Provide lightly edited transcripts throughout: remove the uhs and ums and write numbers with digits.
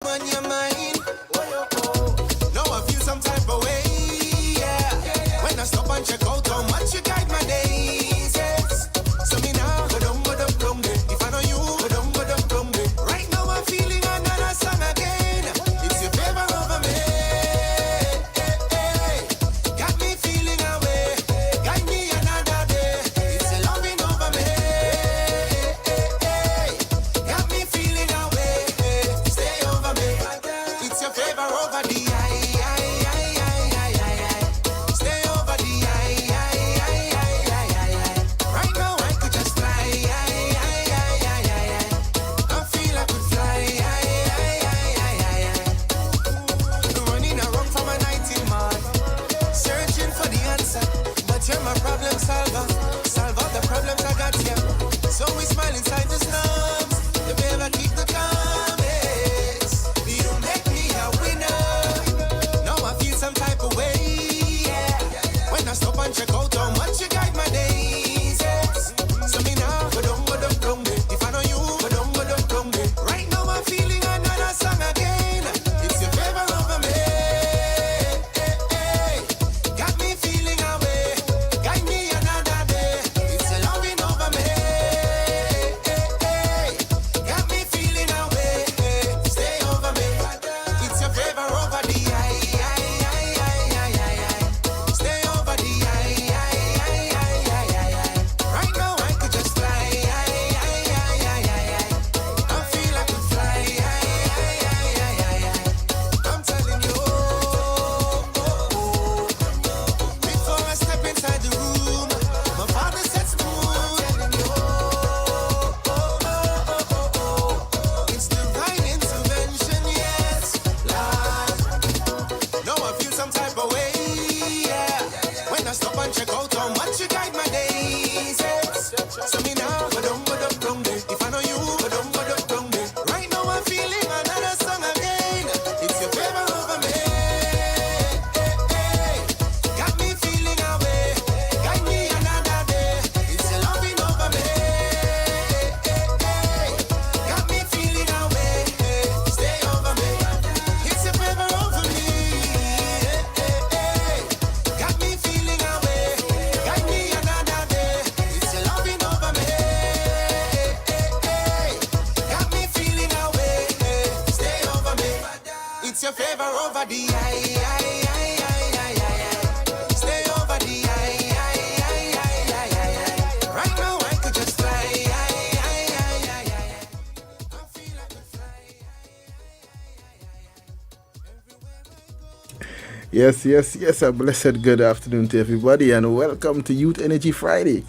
On your mind. Now I feel some type of way, yeah. When I stop and check out how much you guide my days, yes. So me now go down, if I know you, go down. Right now I'm feeling another song again. It's your favor over me. Got me feeling away. Guide me another day. It's a loving over me. Got me feeling away. Stay over me. It's your favor over the stay over the right now I could just fly. I feel I could fly. Running around for my 19 man, searching for the answer. But you're my problem solver. Solve all the problems I got here. So we smile inside the slums. You better keep the calm. You make me a winner. Now I feel some type of way, yeah. When I stop and check out how much you guide my days, yes. So me now go down. If I know you, go down. Right now I'm feeling another song again. It's your favor over me. Got me feeling away. Guide me another day. It's a loving over me. Got me feeling away. Stay over me. It's your favor over the stay over the right now I could just fly. I feel I could fly. I'm telling you, before I step inside the room, my father sets the mood. It's divine intervention, yes, Lord. Now I feel some type of way, yeah. When I stop and check out how much you guide my days, yes. So me now go down. If I know you, go down. Right now I'm feeling another song again. It's your favor over me. Got me feeling away. Guide me another day. It's your loving over me. Got me feeling away. Stay over me. It's your favor over me. Got me feeling away. Guide me another day. It's your loving over me. Got me feeling away. Stay over me. It's your favor over the stay over the right now I could just fly. I feel I could fly. Yes. A blessed good afternoon to everybody, and welcome to Youth Energy Friday.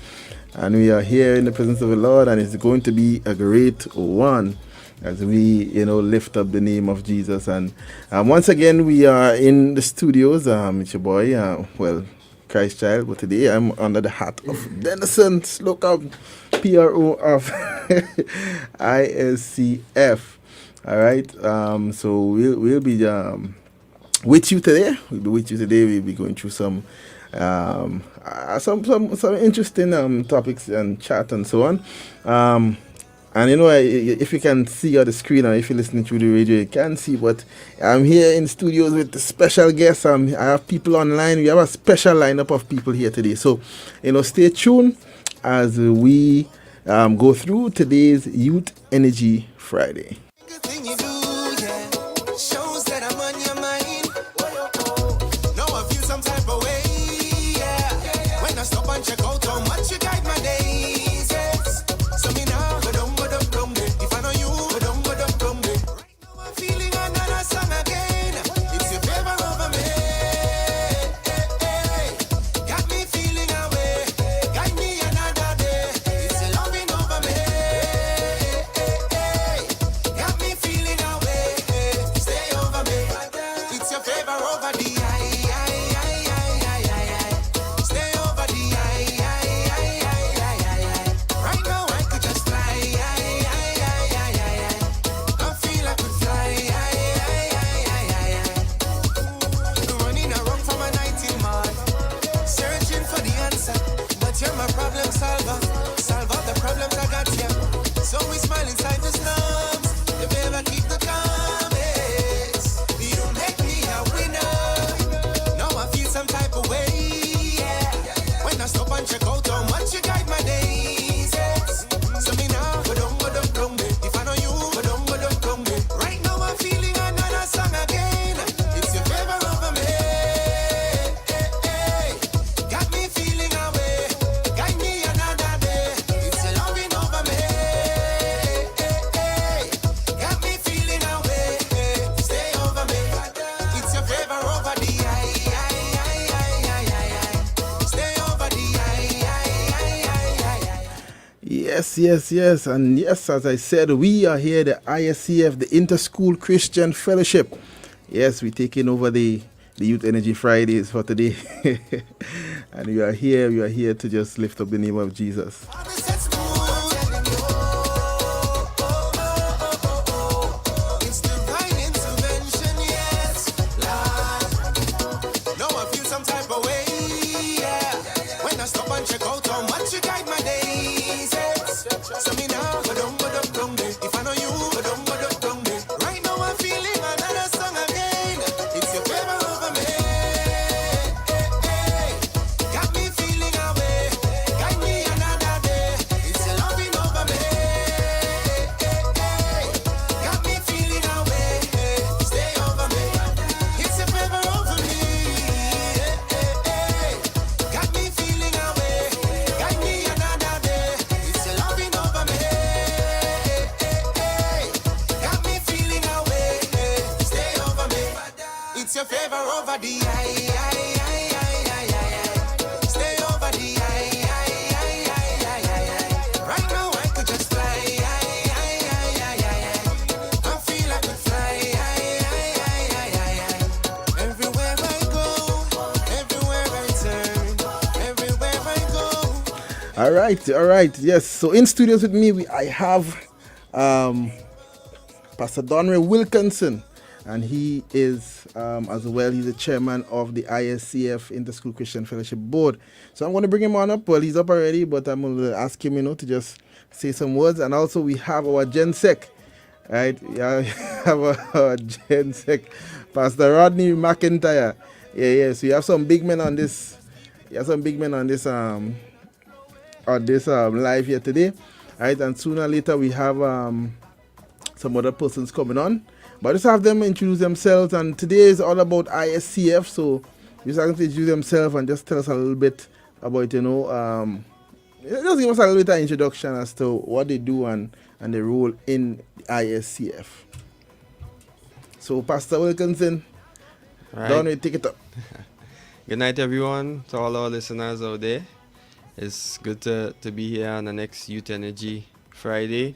And we are here in the presence of the Lord, and it's going to be a great one as we, lift up the name of Jesus. And once again, we are in the studios. It's your boy, Christ Child, but today I'm under the hat of Denison Slocum, PRO of Iscf. All right. So we'll be with you today. We'll be going through some interesting topics and chat and so on. And if you can see on the screen, or if you're listening through the radio, you can see. But I'm here in studios with the special guests. I have people online. We have a special lineup of people here today. So, stay tuned as we go through today's Youth Energy Friday. Good thing you do, yeah. Shows that I'm on your mind. Now I feel some type of way, yeah. When I stop and check out how much you guide my days, yes. So me now go down. If I know you, go down. Right now I'm feeling another song again. It's your favor over me. Got me feeling away. Guide me another day. It's a loving over me. Got me feeling Yes. And yes, as I said, we are here, the ISCF, the Interschool Christian Fellowship. Yes, we're taking over the Youth Energy Fridays for today. And we are here to just lift up the name of Jesus. It's divine intervention, yes, Lord. Now I feel some type of way, yeah. When I stop and check out how much you guide my days, yes. So me now, ba-dum, day. If I know you, ba-dum, day. Right now I'm feeling another song again. It's your favor over me. Got me feeling away. Guide me another day. It's your loving over me. Got me feeling away. Stay over me. It's your favor over me. Got me feeling away. Guide me another day. It's your loving over me. Got me feeling away. Stay over me. It's your favor over the Stay over the Right now I could just fly. I feel like I fly. Everywhere I go, everywhere I turn, everywhere I go. All right. Yes. So in studios with me, I have Pastor Donry Wilkinson, and he is as well. He's the chairman of the ISCF Interschool Christian Fellowship Board. So I'm going to bring him on up. Well, he's up already, but I'm going to ask him, to just say some words. And also we have our Gen Sec, right? Yeah, we have our Gen Sec, Pastor Rodney McIntyre. Yeah. So you have some big men on this. Live here today, right? And sooner or later we have some other persons coming on, but just have them introduce themselves. And today is all about ISCF, so just ask them to introduce themselves and just tell us a little bit about, just give us a little bit of introduction as to what they do and the role in ISCF. So Pastor Wilkinson, Don, we take it up. Good night, everyone, to all our listeners out there. It's good to be here on the next Youth Energy Friday.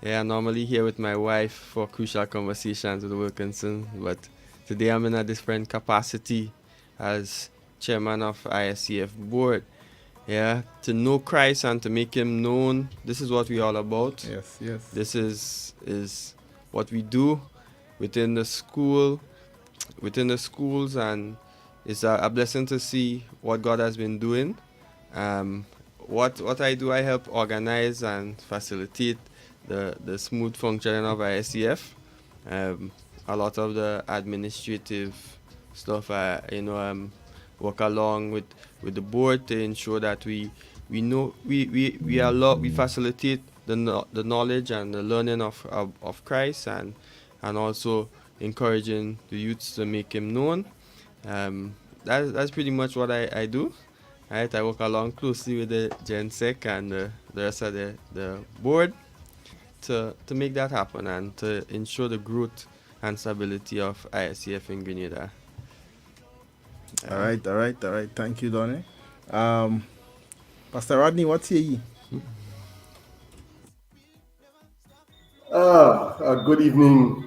Yeah, I'm normally here with my wife for crucial conversations with Wilkinson, but today I'm in a different capacity as chairman of ISCF board. Yeah, to know Christ and to make him known, this is what we're all about. Yes. This is what we do within the schools, and it's a blessing to see what God has been doing. What I do, I help organize and facilitate the smooth functioning of ISCF. A lot of the administrative stuff, work along with the board to ensure that we facilitate the knowledge and the learning of Christ, and also encouraging the youths to make him known. That's pretty much what I do. Right, I work along closely with the Gen Sec and the rest of the board to make that happen and to ensure the growth and stability of ISCF in Grenada. All right. Thank you, Donny. Pastor Rodney, what's here? Good evening,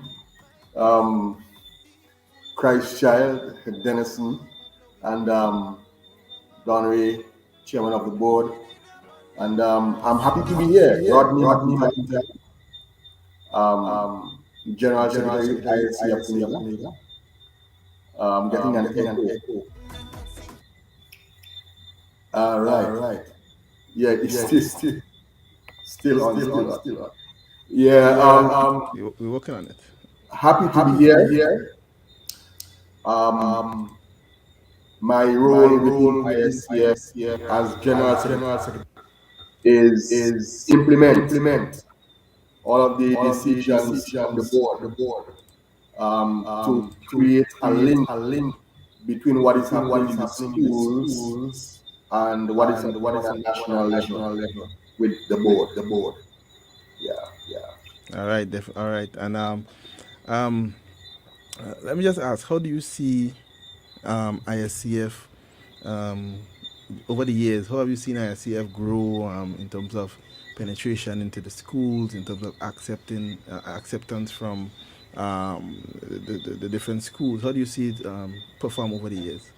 Christ Child, Denison, and Donry, chairman of the board. And I'm happy to be here. Rodney McIntyre, General Secretary, ISCF Grenada. Getting an echo. Right. Yeah, it's still on. Yeah, we're working on it. Happy to be here. My role within ISCF as General Secretary is implement all of the decisions of the board to create a link between what is happening in the schools and what is happening on a national level with the board. Yeah. All right. And let me just ask, how do you see ISCF over the years? How have you seen ISCF grow in terms of penetration into the schools, in terms of acceptance from the different schools? How do you see it perform over the years?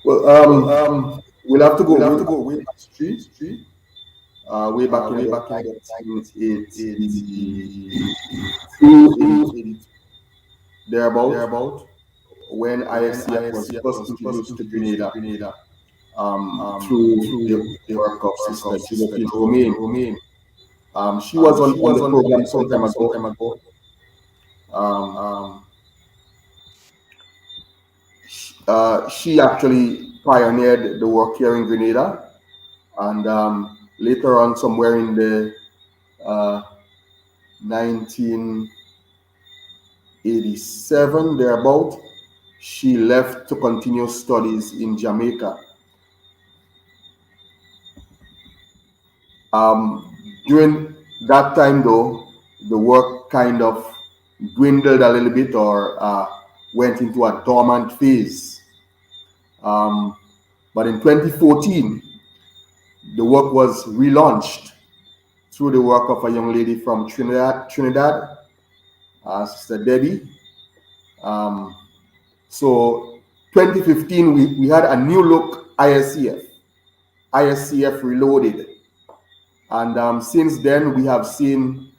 Well, we'll have to go way back in history, way back in about 1982, 82, thereabout, when ISCF was first introduced to Grenada through the work of Sister Josephine Romaine. She was on the program some time ago. Um, she actually pioneered the work here in Grenada, and later on, somewhere in the 1987 thereabout, she left to continue studies in Jamaica. During that time, though, the work kind of dwindled a little bit, or went into a dormant phase. But in 2014, the work was relaunched through the work of a young lady from Trinidad, Sister Debbie. So 2015, we had a new look ISCF Reloaded. And since then, we have seen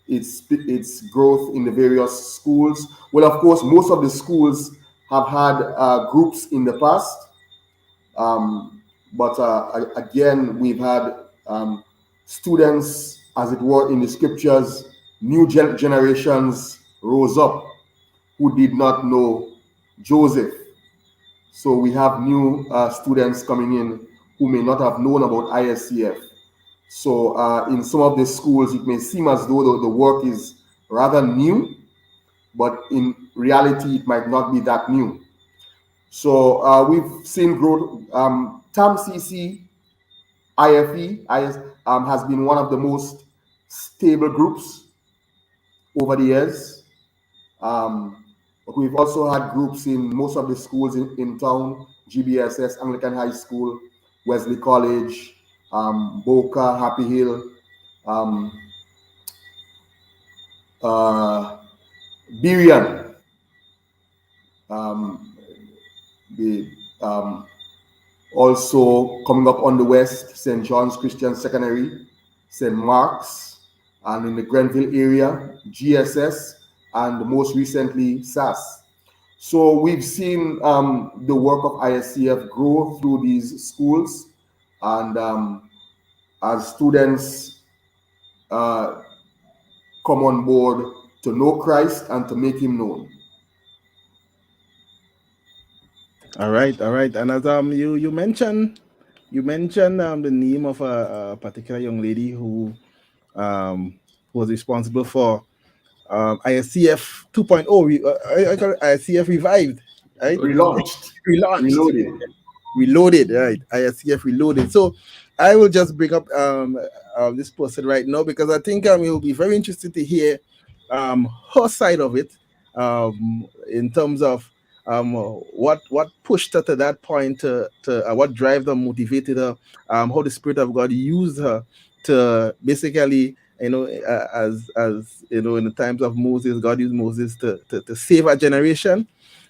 its growth in the various schools. Well, of course, most of the schools have had groups in the past. But again, we've had students, as it were, in the scriptures. New generations rose up who did not know Joseph. So we have new students coming in who may not have known about ISCF. So in some of the schools, it may seem as though the work is rather new, but in reality, it might not be that new. So we've seen growth. TAMCC IFE has been one of the most stable groups over the years. But we've also had groups in most of the schools in town: GBSS, Anglican High School, Wesley College, Boca, Happy Hill, Birian, the also coming up on the west, St. John's Christian Secondary, St. Mark's, and in the Grenville area, GSS, and most recently, SAS. So we've seen the work of ISCF grow through these schools, and as students come on board to know Christ and to make him known. All right, all right. And as you mentioned the name of a particular young lady who was responsible for ISCF 2.0. I call it ISCF revived, right? Relaunched. Reloaded, right? ISCF Reloaded. So I will just bring up this person right now, because I think you'll be very interested to hear her side of it, in terms of what pushed her to that point, to what drive her, motivated her, how the Spirit of God used her to basically, as you know, in the times of Moses, God used Moses to save a generation,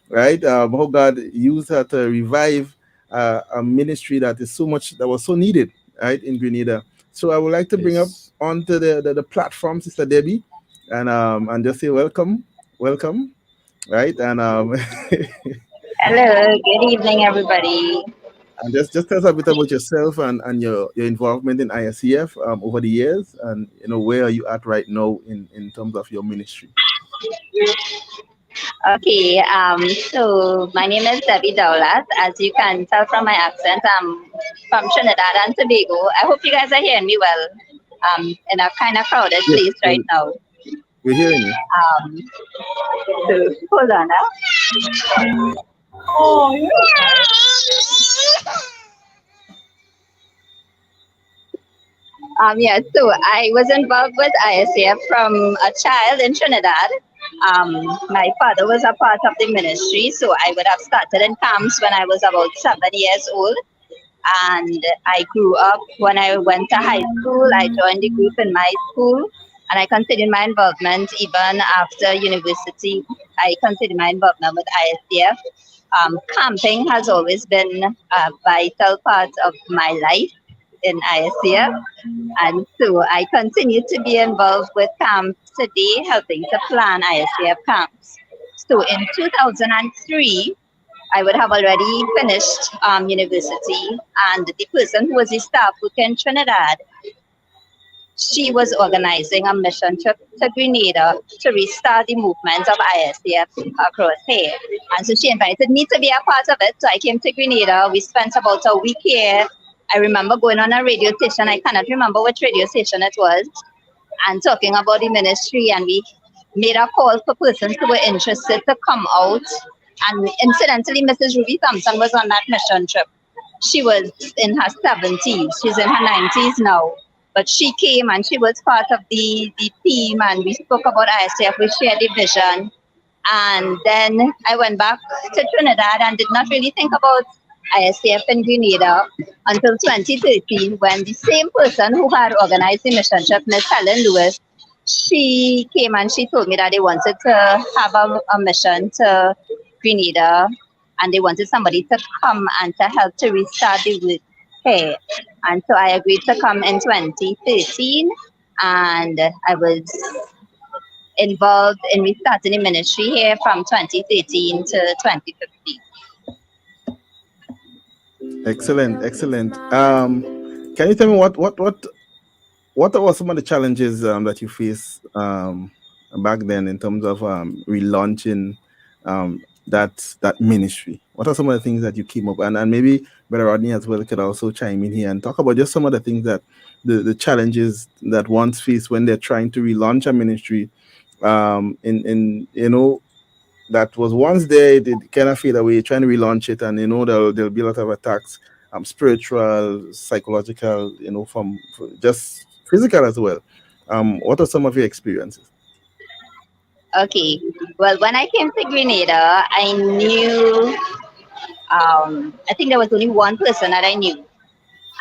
right? How God used her to revive a ministry that was so needed, right, in Grenada. So I would like to bring up onto the platform Sister Debbie, and just say welcome, right? And Hello, good evening, everybody. and just tell us a bit about yourself and your involvement in ISCF over the years, and where are you at right now in terms of your ministry. Okay, so my name is Debbie Dowlat. As you can tell from my accent, I'm from Trinidad and Tobago. I hope you guys are hearing me well. In a kind of crowded place right now. We're hearing you. So hold on now. Oh, yeah, so I was involved with ISAF from a child in Trinidad. My father was a part of the ministry, so I would have started in camps when I was about 7 years old. And I grew up. When I went to high school, I joined the group in my school, and I continued my involvement even after university. I continued my involvement with ISDF. Camping has always been a vital part of my life in ISDF, and so I continue to be involved with camps today, helping to plan ISDF camps. So in 2003, I would have already finished university, and the person who was the staff worker in Trinidad, she was organizing a mission trip to Grenada to restart the movement of ISDF across here. And so she invited me to be a part of it. So I came to Grenada. We spent about a week here. I remember going on a radio station. I cannot remember which radio station it was, and talking about the ministry. And we made a call for persons who were interested to come out. And incidentally, Mrs. Ruby Thompson was on that mission trip. She was in her 70s. She's in her 90s now. But she came and she was part of the team, and we spoke about ISF. We shared the vision. And then I went back to Trinidad and did not really think about ISF in Grenada until 2013, when the same person who had organized the mission trip, Ms. Helen Lewis, she came and she told me that they wanted to have a mission to Grenada, and they wanted somebody to come and to help to restart the work here. And so I agreed to come in 2013, and I was involved in restarting the ministry here from 2013 to 2015. Excellent. Can you tell me what were some of the challenges that you faced back then in terms of relaunching that ministry? What are some of the things that you came up, and maybe Brother Rodney as well could also chime in here and talk about just some of the things that the challenges that one's face when they're trying to relaunch a ministry, in that was once there, it kind of fade away, trying to relaunch it, and there'll be a lot of attacks, spiritual, psychological, from just physical as well. What are some of your experiences? Okay, well, when I came to Grenada, I knew, I think there was only one person that I knew.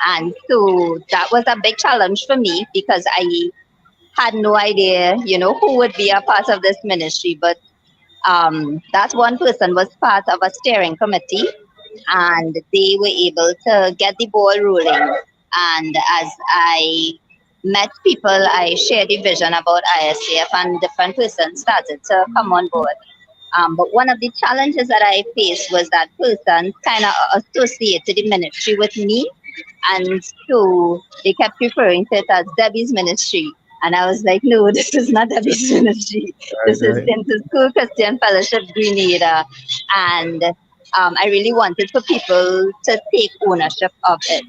And so that was a big challenge for me, because I had no idea, who would be a part of this ministry. But that one person was part of a steering committee, and they were able to get the ball rolling. And as I met people, I shared the vision about ISCF, and different persons started to come on board. But one of the challenges that I faced was that person kind of associated the ministry with me. And so they kept referring to it as Debbie's ministry. And I was like, no, this is not Debbie's ministry. This is Inter-School Christian Fellowship Grenada. And I really wanted for people to take ownership of it.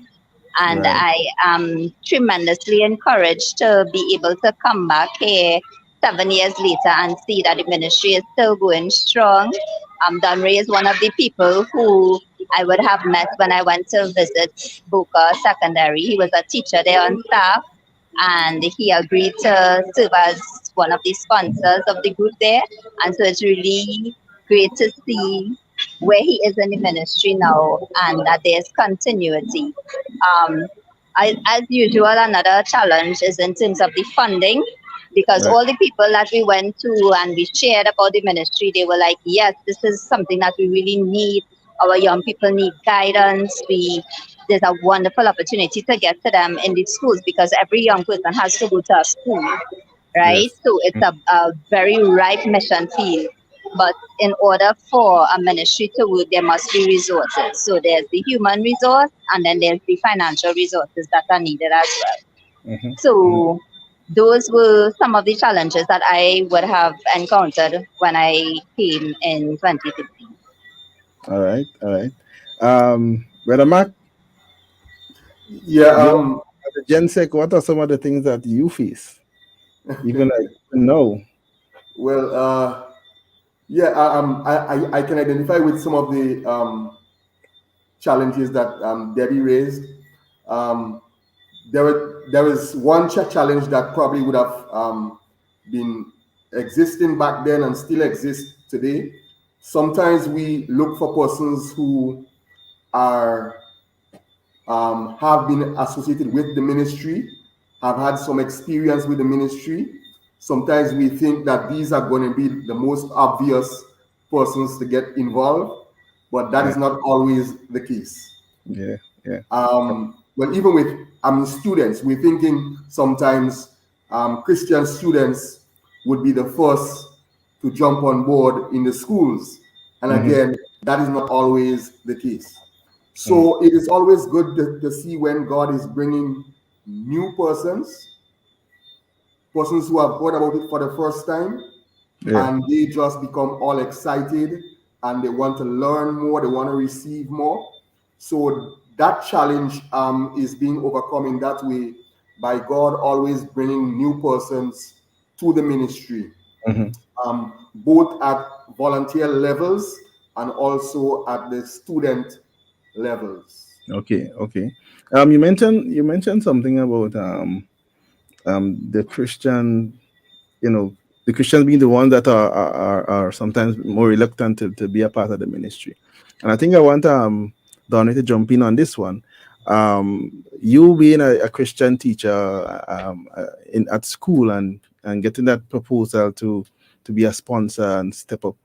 And I am tremendously encouraged to be able to come back here 7 years later and see that the ministry is still going strong. Donray is one of the people who I would have met when I went to visit Boca Secondary. He was a teacher there on staff, and he agreed to serve as one of the sponsors of the group there. And so it's really great to see where he is in the ministry now, and that there's continuity. As usual, another challenge is in terms of the funding, because all the people that we went to and we shared about the ministry, they were like, yes, this is something that we really need. Our young people need guidance. There's a wonderful opportunity to get to them in the schools, because every young person has to go to a school, right? Yes. So it's a very ripe mission field. But in order for a ministry to work, there must be resources. So there's the human resource, and then there's the financial resources that are needed as well. Mm-hmm. So those were some of the challenges that I would have encountered when I came in 2015. All right. Brother Mark? Yeah. The GenSec, what are some of the things that you face? Even no. Well, I can identify with some of the challenges that Debbie raised. There was one challenge that probably would have been existing back then and still exists today. Sometimes we look for persons who are have been associated with the ministry, have had some experience with the ministry. Sometimes we think that these are going to be the most obvious persons to get involved, but that is not always the case. Yeah, yeah. Well, even with students, we're thinking sometimes Christian students would be the first to jump on board in the schools. And again, that is not always the case. So it is always good to see when God is bringing new persons who have heard about it for the first time, and they just become all excited and they want to learn more, they want to receive more. So that challenge is being overcome in that way by God always bringing new persons to the ministry, both at volunteer levels and also at the student levels. Okay, okay. You mentioned something about the Christian, the Christians being the ones that are sometimes more reluctant to be a part of the ministry. And I think I want Donnie to jump in on this one. You being a Christian teacher at school and getting that proposal to be a sponsor and step up.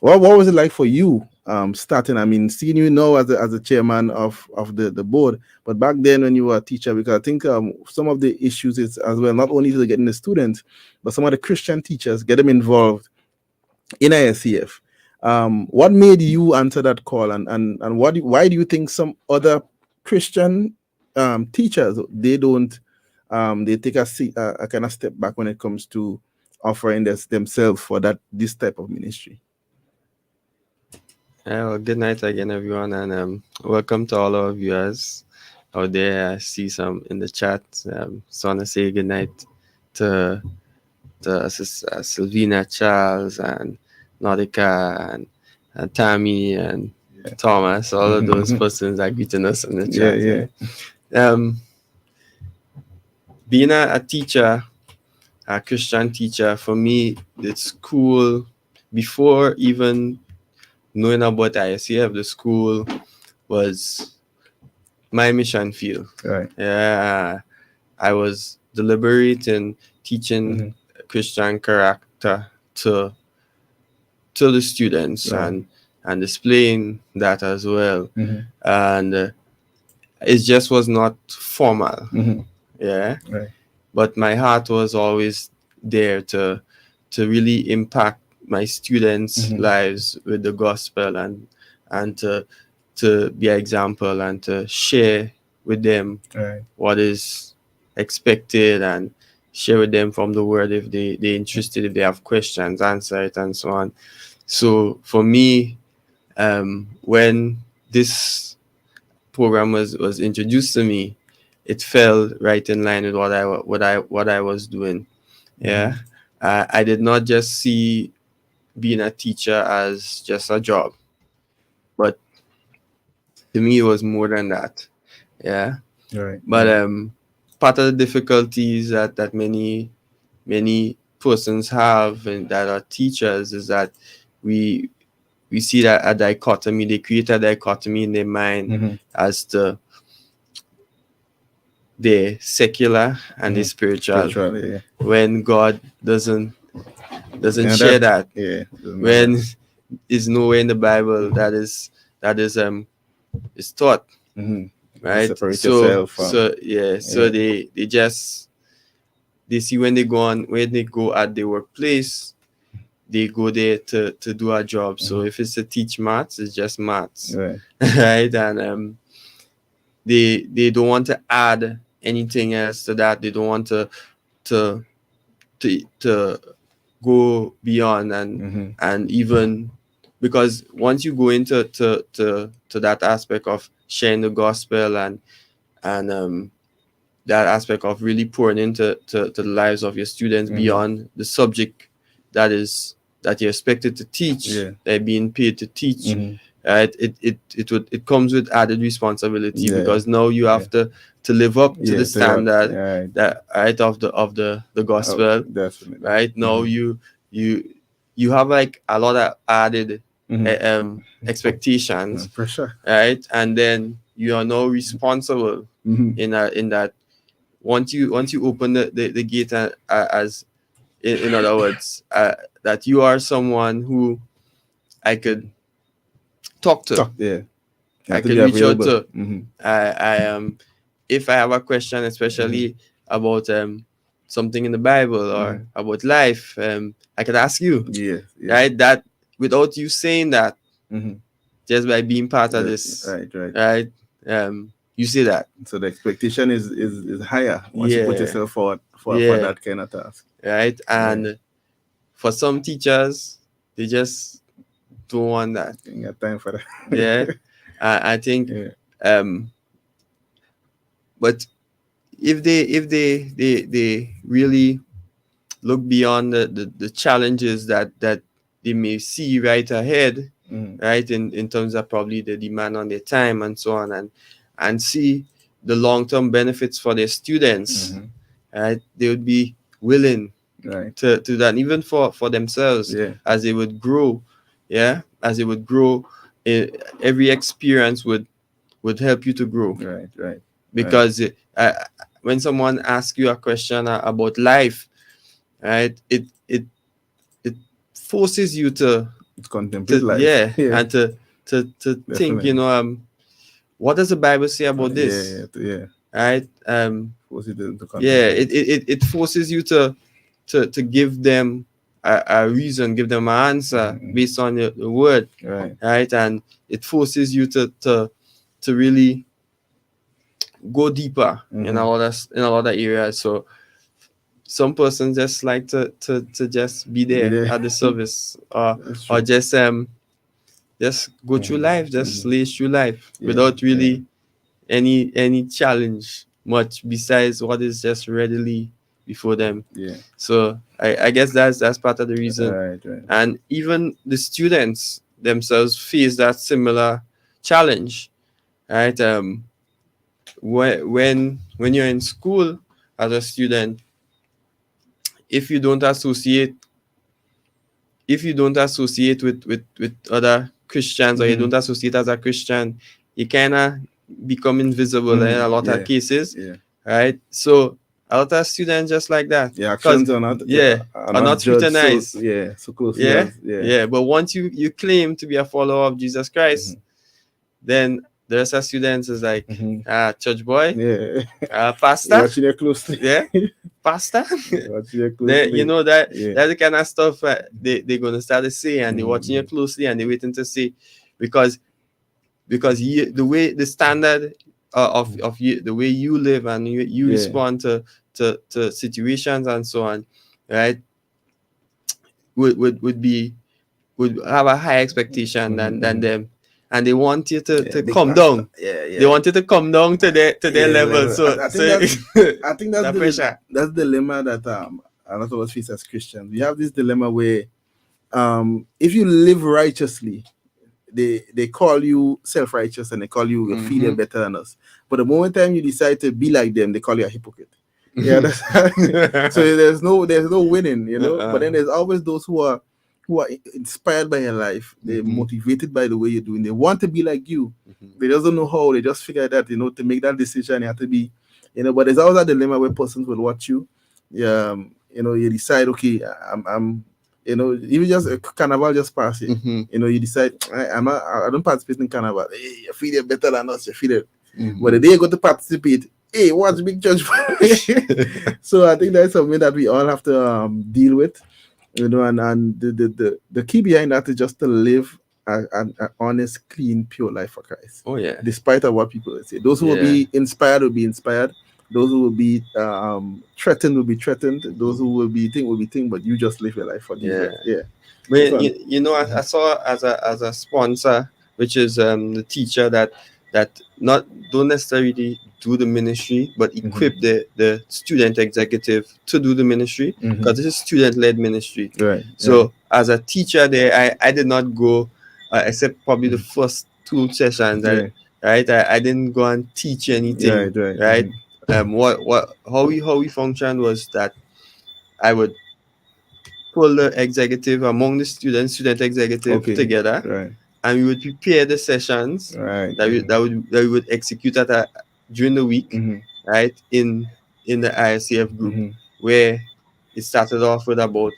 What was it like for you starting? I mean, seeing you now as a chairman of the board, but back then when you were a teacher, because I think some of the issues is as well, not only to getting the students, but some of the Christian teachers, get them involved in Iscf. What made you answer that call, and why do you think some other Christian teachers, they don't they take a kind of step back when it comes to offering themselves for this type of ministry? Well, good night again, everyone, and welcome to all our viewers out there. I see some in the chat. So I want to say good night to Sylvina, Charles, and Nautica, and Tammy, and Thomas. All of those persons are greeting us in the chat. Being a teacher, a Christian teacher, for me, the school, before even knowing about ISCF, the school was my mission field. Right. Yeah, I was deliberating, teaching Christian character to the students, and displaying that as well. And it just was not formal. Yeah. Right. But my heart was always there to really impact my students' lives with the gospel, and to be an example and to share with them what is expected, and share with them from the word if they're interested, if they have questions, answer it, and so on. So for me, when this program was introduced to me, it fell right in line with what I was doing. Yeah. I did not just see being a teacher as just a job, but to me it was more than that. Yeah. Right. But part of the difficulties that many persons have and that are teachers is that we see that a dichotomy. They create a dichotomy in their mind as to the secular and the spiritual. When God doesn't share that. When is nowhere in the Bible that is taught. Right. Separate so yourself from, so they see when they go at their workplace, they go there to do a job. So if it's to teach maths, it's just maths. Right. And they don't want to add anything else to that. They don't want to go beyond, and even because once you go into to that aspect of sharing the gospel and that aspect of really pouring into the lives of your students beyond the subject that you're expected to teach, they're being paid to teach. It comes with added responsibility, because now you have to live up to the standard that of the gospel. Definitely. Right now you have like a lot of added expectations, pressure. right? And then you are now responsible in that once you open the gate, as in other words, that you are someone who I could talk to. Yeah. I could reach out to. I if I have a question, especially about something in the Bible or about life, I could ask you. Yeah. Right? That without you saying that, just by being part of this. Right. You say that. So the expectation is higher once you put yourself forward for that kind of task. Right. And for some teachers, they just don't want that. Ain't got time for that. Yeah. I think but if they really look beyond the challenges that they may see right ahead, right, in terms of probably the demand on their time and so on, and see the long-term benefits for their students, right, they would be willing to that, even for themselves, as they would grow. As they would grow, every experience would help you to grow. Because when someone asks you a question about life, right, it forces you to contemplate life. And to think, what does the Bible say about this? Right. It forces you to give them a reason, give them an answer based on the word, right, and it forces you to really go deeper in a lot of areas. So some persons just like to just be there at the service, or just go through life, just lace through life without really any challenge much besides what is just readily before them. So I guess that's part of the reason. And even the students themselves face that similar challenge, right? When you're in school as a student, if you don't associate with other Christians, or you don't associate as a Christian, you kind of become invisible in a lot of cases, right? So a lot of students just like that. Actions are not scrutinized. So closely. But once you claim to be a follower of Jesus Christ, then the rest of students is like, church boy, pastor, watching you closely, pastor. Watching you closely. That's the kind of stuff they're gonna start to say, and they're watching you closely, and they're waiting to see, because the way the standard of you, the way you live and you respond to situations and so on, right, would have a high expectation than them. And they want you to come down. They want you to come down to their level. So I think that's the dilemma that a lot of us face as Christians. We have this dilemma where if you live righteously, they call you self-righteous, and they call you a feeder better than us. But the moment time you decide to be like them, they call you a hypocrite. So there's no winning, But then there's always those who are inspired by your life. They're motivated by the way you're doing. They want to be like you. They just don't know how. They just figure that, to make that decision, you have to be, but there's always a dilemma where persons will watch you. You decide, okay, I'm even just a carnival just passing. You decide, I don't participate in carnival. Hey, you feel it better than us, you feel it. But the day you go to participate, hey, watch big church. So I think that's something that we all have to deal with. And the key behind that is just to live an honest, clean, pure life for Christ. Oh yeah. Despite of what people say, those who will be inspired will be inspired. Those who will be threatened will be threatened. Those who will be think, but you just live your life for Jesus. But I saw as a sponsor, which is the teacher that don't necessarily do the ministry, but equip the student executive to do the ministry, because this is student-led ministry. So as a teacher there, I did not go except probably the first 2 sessions. I didn't go and teach anything. How we functioned was that I would pull the executive among the student executive together, and we would prepare the sessions Right. that we would execute during the week, Mhm. right, in the ISCF group, Mhm. where it started off with about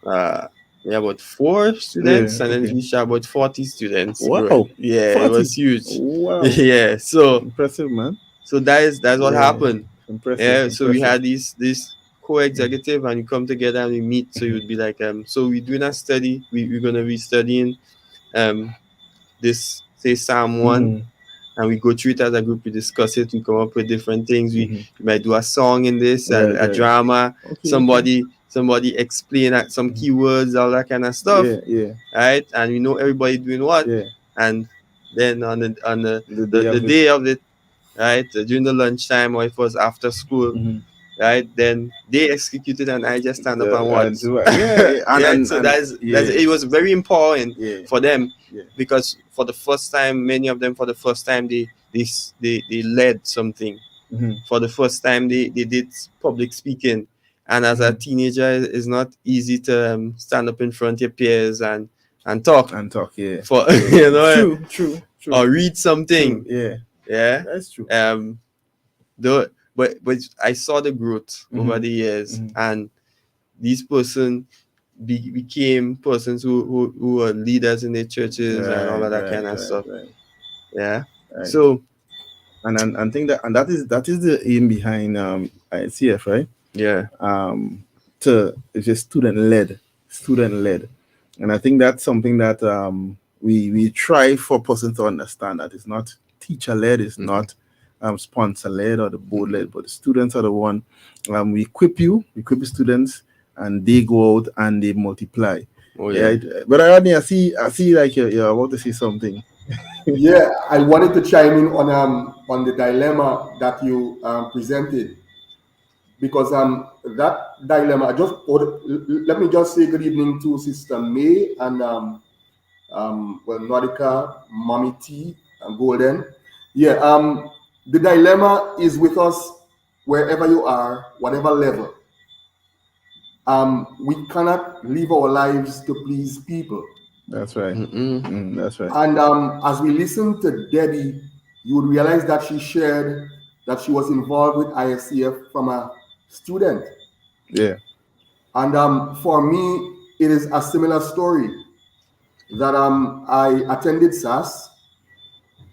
uh about 4 students, Yeah. and then it Okay. reached about 40 students growing. Wow. Yeah, it 40. was huge. Wow. Yeah, so Impressive, man. that's what Yeah. happened. Impressive. Yeah, so we Impressive. had this co-executive, and we come together and we meet. So it would be like, so we're doing a study. We're gonna be studying um this, say, Psalm 1, Mhm. and we go through it as a group. We discuss it. We come up with different things. Mhm. We might do a song in this, Right. a Right. drama. Okay. Okay. Somebody explain some keywords, all that kind of stuff, Yeah. Yeah. right? And we know everybody doing what. Yeah. And then on The day the of it. day of it, right, during the lunchtime, or if it was after school, Mhm. right, then they executed and I just stand up and And watch. do it. Yeah. Yeah. Yeah, so And that's yeah. it was very empowering Yeah. for them, Yeah. because for the first time, many of them, for the first time, they led something. Mhm. For the first time, they did public speaking, and as a Mhm. teenager, it's not easy to stand up in front of your peers and talk And talk. Yeah. for you know, True. True. True. or read True. something. Yeah. Yeah. That's true. Though, but I saw the growth over Mhm. the years, Mhm. and these person became persons who were leaders in their churches and all Right. of that Right. kind of Right. stuff. Right. Yeah. Right. So And think that is the aim behind ICF, right? yeah. To it's just student led, and I think that's something that we try for person to understand, that it's not teacher led, it's not sponsor led or the board led, but the students are the one. We equip the students, and they go out and they multiply. Oh yeah. But I see like you're about to see something. Yeah, I wanted to chime in on the dilemma that you presented, because that dilemma. Let me just say good evening to Sister May and well, Nordica, Mommy T, and Golden. Yeah, the dilemma is with us wherever you are, whatever level. We cannot live our lives to please people. That's right. That's right. And as we listen to Debbie, you would realize that she shared that she was involved with ISCF from a student. Yeah. And for me, it is a similar story that I attended SAS.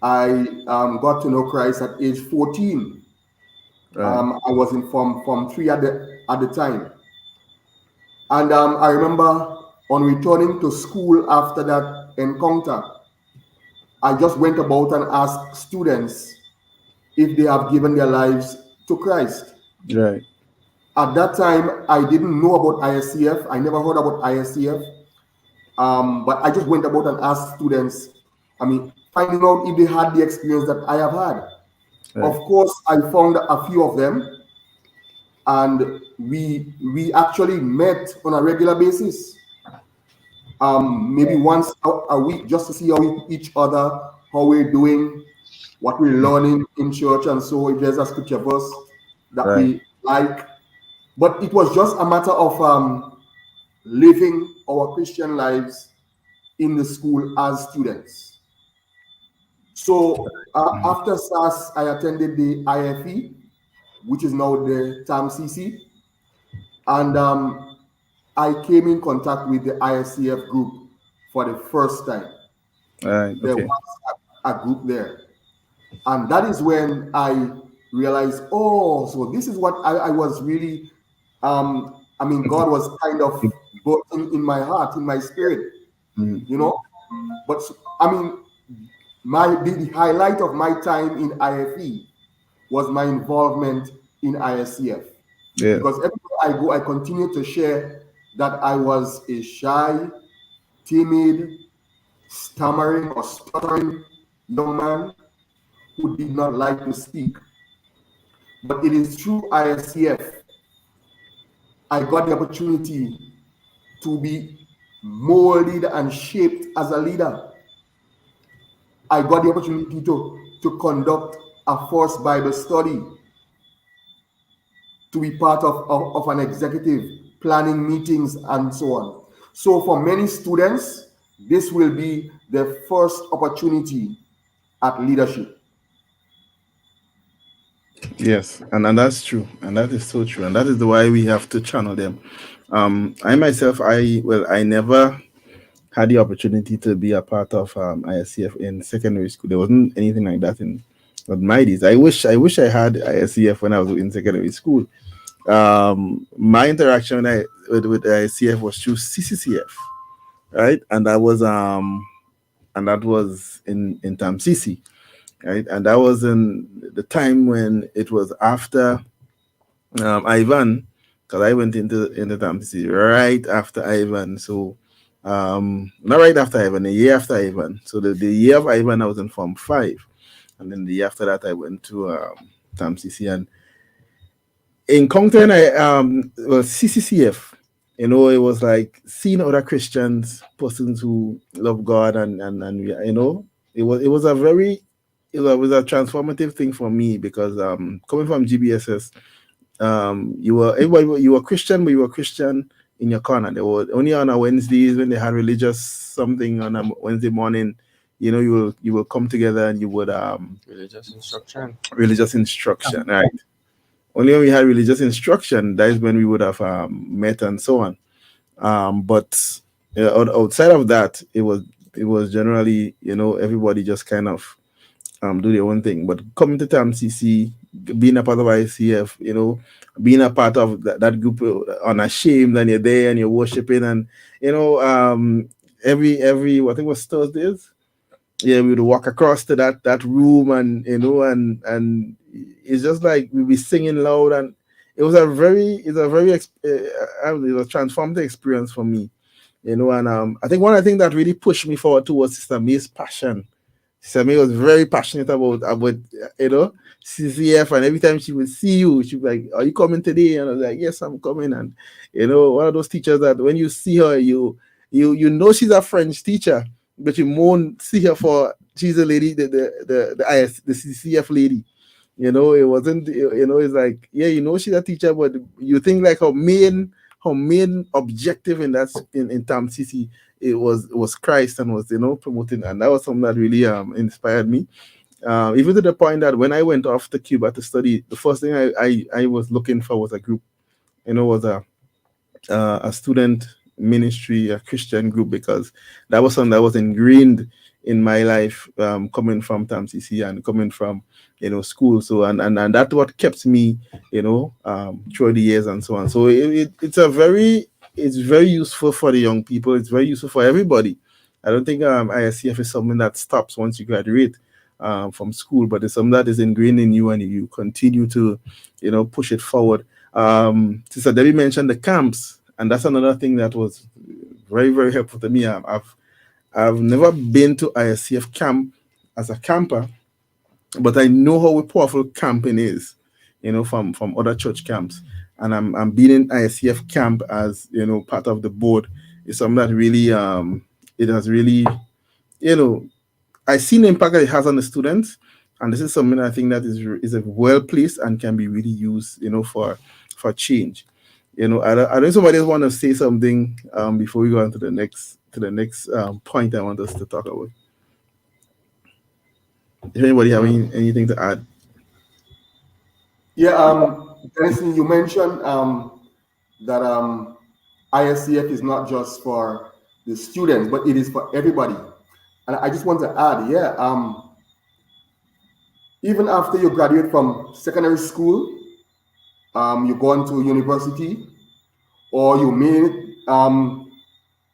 I got to know Christ at age 14. Right. I was in Form 3 at the time. And I remember on returning to school after that encounter, I just went about and asked students if they have given their lives to Christ. Right. At that time, I didn't know about ISCF. I never heard about ISCF. But I just went about and asked students, finding out if they had the experience that I have had. Right. Of course, I found a few of them, and we actually met on a regular basis. Maybe once a week, just to see how each other, how we're doing, what we're learning in church, and so if there's a scripture verse that Right. we like. But it was just a matter of living our Christian lives in the school as students. So after SAS, I attended the IFE, which is now the TAM-CC, and I came in contact with the ISCF group for the first time. Right. There Okay. was a group there. And that is when I realized, oh, so this is what I was really, God was kind of burning in my heart, in my spirit, you know. But the highlight of my time in IFE was my involvement in ISCF. Yeah. Because everywhere I go, I continue to share that I was a shy, timid, stammering or stuttering young man who did not like to speak. But it is through ISCF I got the opportunity to be molded and shaped as a leader. I got the opportunity to conduct a first Bible study, to be part of an executive, planning meetings, and so on. So for many students, this will be their first opportunity at leadership. Yes, and that's true, and that is so true, and that is the why we have to channel them. I myself, I never had the opportunity to be a part of ISCF in secondary school. There wasn't anything like that in my days. I wish I had ISCF when I was in secondary school. My interaction with ISCF was through CCCF, right, and that was in CC, right, and that was in the time when it was after Ivan, because I went into CC right after Ivan. So not right after Ivan, a year after Ivan. So the year of Ivan, I was in Form 5. And then the year after that, I went to CC. And encountering CCCF, it was like seeing other Christians, persons who love God, and it was a transformative thing for me because coming from GBSS, you were Christian, but you were Christian in your corner. They were only on a Wednesdays when they had religious something on a Wednesday morning. You will come together and you would Religious instruction. religious instruction, right? Only when we had religious instruction, that is when we would have met and so on. But outside of that, it was generally everybody just kind of do their own thing. But coming to TAMCC, being a part of ICF, being a part of that group unashamed, and you're there and you're worshiping, and every I think it was Thursdays, yeah, we would walk across to that room, and it's just like we'd be singing loud, and it was a transformative experience for me, and I think one of the things that really pushed me forward towards Sister May's passion. Sammy was very passionate about CCF, and every time she would see you, she'd be like, "Are you coming today?" And I was like, "Yes, I'm coming." And one of those teachers that when you see her, you know she's a French teacher, but you won't see her for she's a lady, the CCF lady. It wasn't. It's like, yeah, she's a teacher, but you think like her main objective in Tam CC, it was Christ, and was promoting, and that was something that really inspired me. Even to the point that when I went off to Cuba to study, the first thing I was looking for was a group, was a student ministry, a Christian group, because that was something that was ingrained in my life, coming from TAMCC and coming from school. So and that's what kept me, through the years and so on. So it's very useful for the young people. It's very useful for everybody. I don't think ISCF is something that stops once you graduate from school, but it's something that is ingrained in you, and you continue to push it forward. Sister Debbie mentioned the camps, and that's another thing that was very, very helpful to me. I've never been to ISCF camp as a camper, but I know how powerful camping is, from other church camps. And I'm being in ISCF camp as part of the board. It's something that really it has really you know I see the impact that it has on the students, and this is something I think that is a well placed and can be really used, for change. I don't somebody else want to say something before we go on to the next point I want us to talk about. If anybody have anything to add? Yeah, Denison, you mentioned that ISCF is not just for the students, but it is for everybody. And I just want to add, yeah, even after you graduate from secondary school, you go on to university, or you may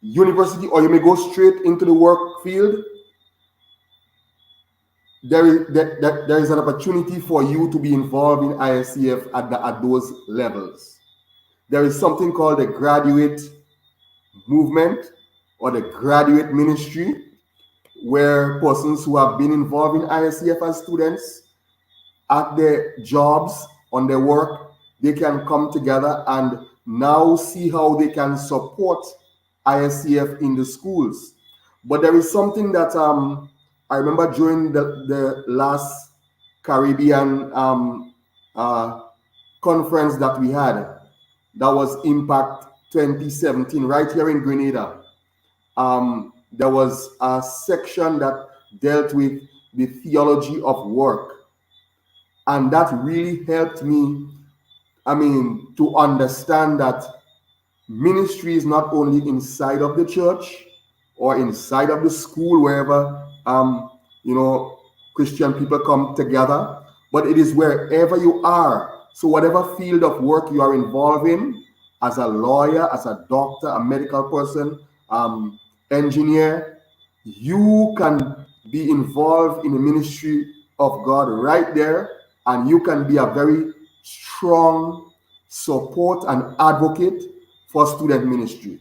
university, or you may go straight into the work field. There is an opportunity for you to be involved in ISCF at those levels. There is something called the graduate movement or the graduate ministry, where persons who have been involved in ISCF as students at their jobs, on their work, they can come together and now see how they can support ISCF in the schools. But there is something that I remember during the last Caribbean conference that we had, that was Impact 2017, right here in Grenada. there was a section that dealt with the theology of work. And that really helped me, to understand that ministry is not only inside of the church or inside of the school, wherever you know Christian people come together, but it is wherever you are. So whatever field of work you are involved in, as a lawyer, as a doctor, a medical person, engineer, you can be involved in the ministry of God right there, and you can be a very strong support and advocate for student ministry.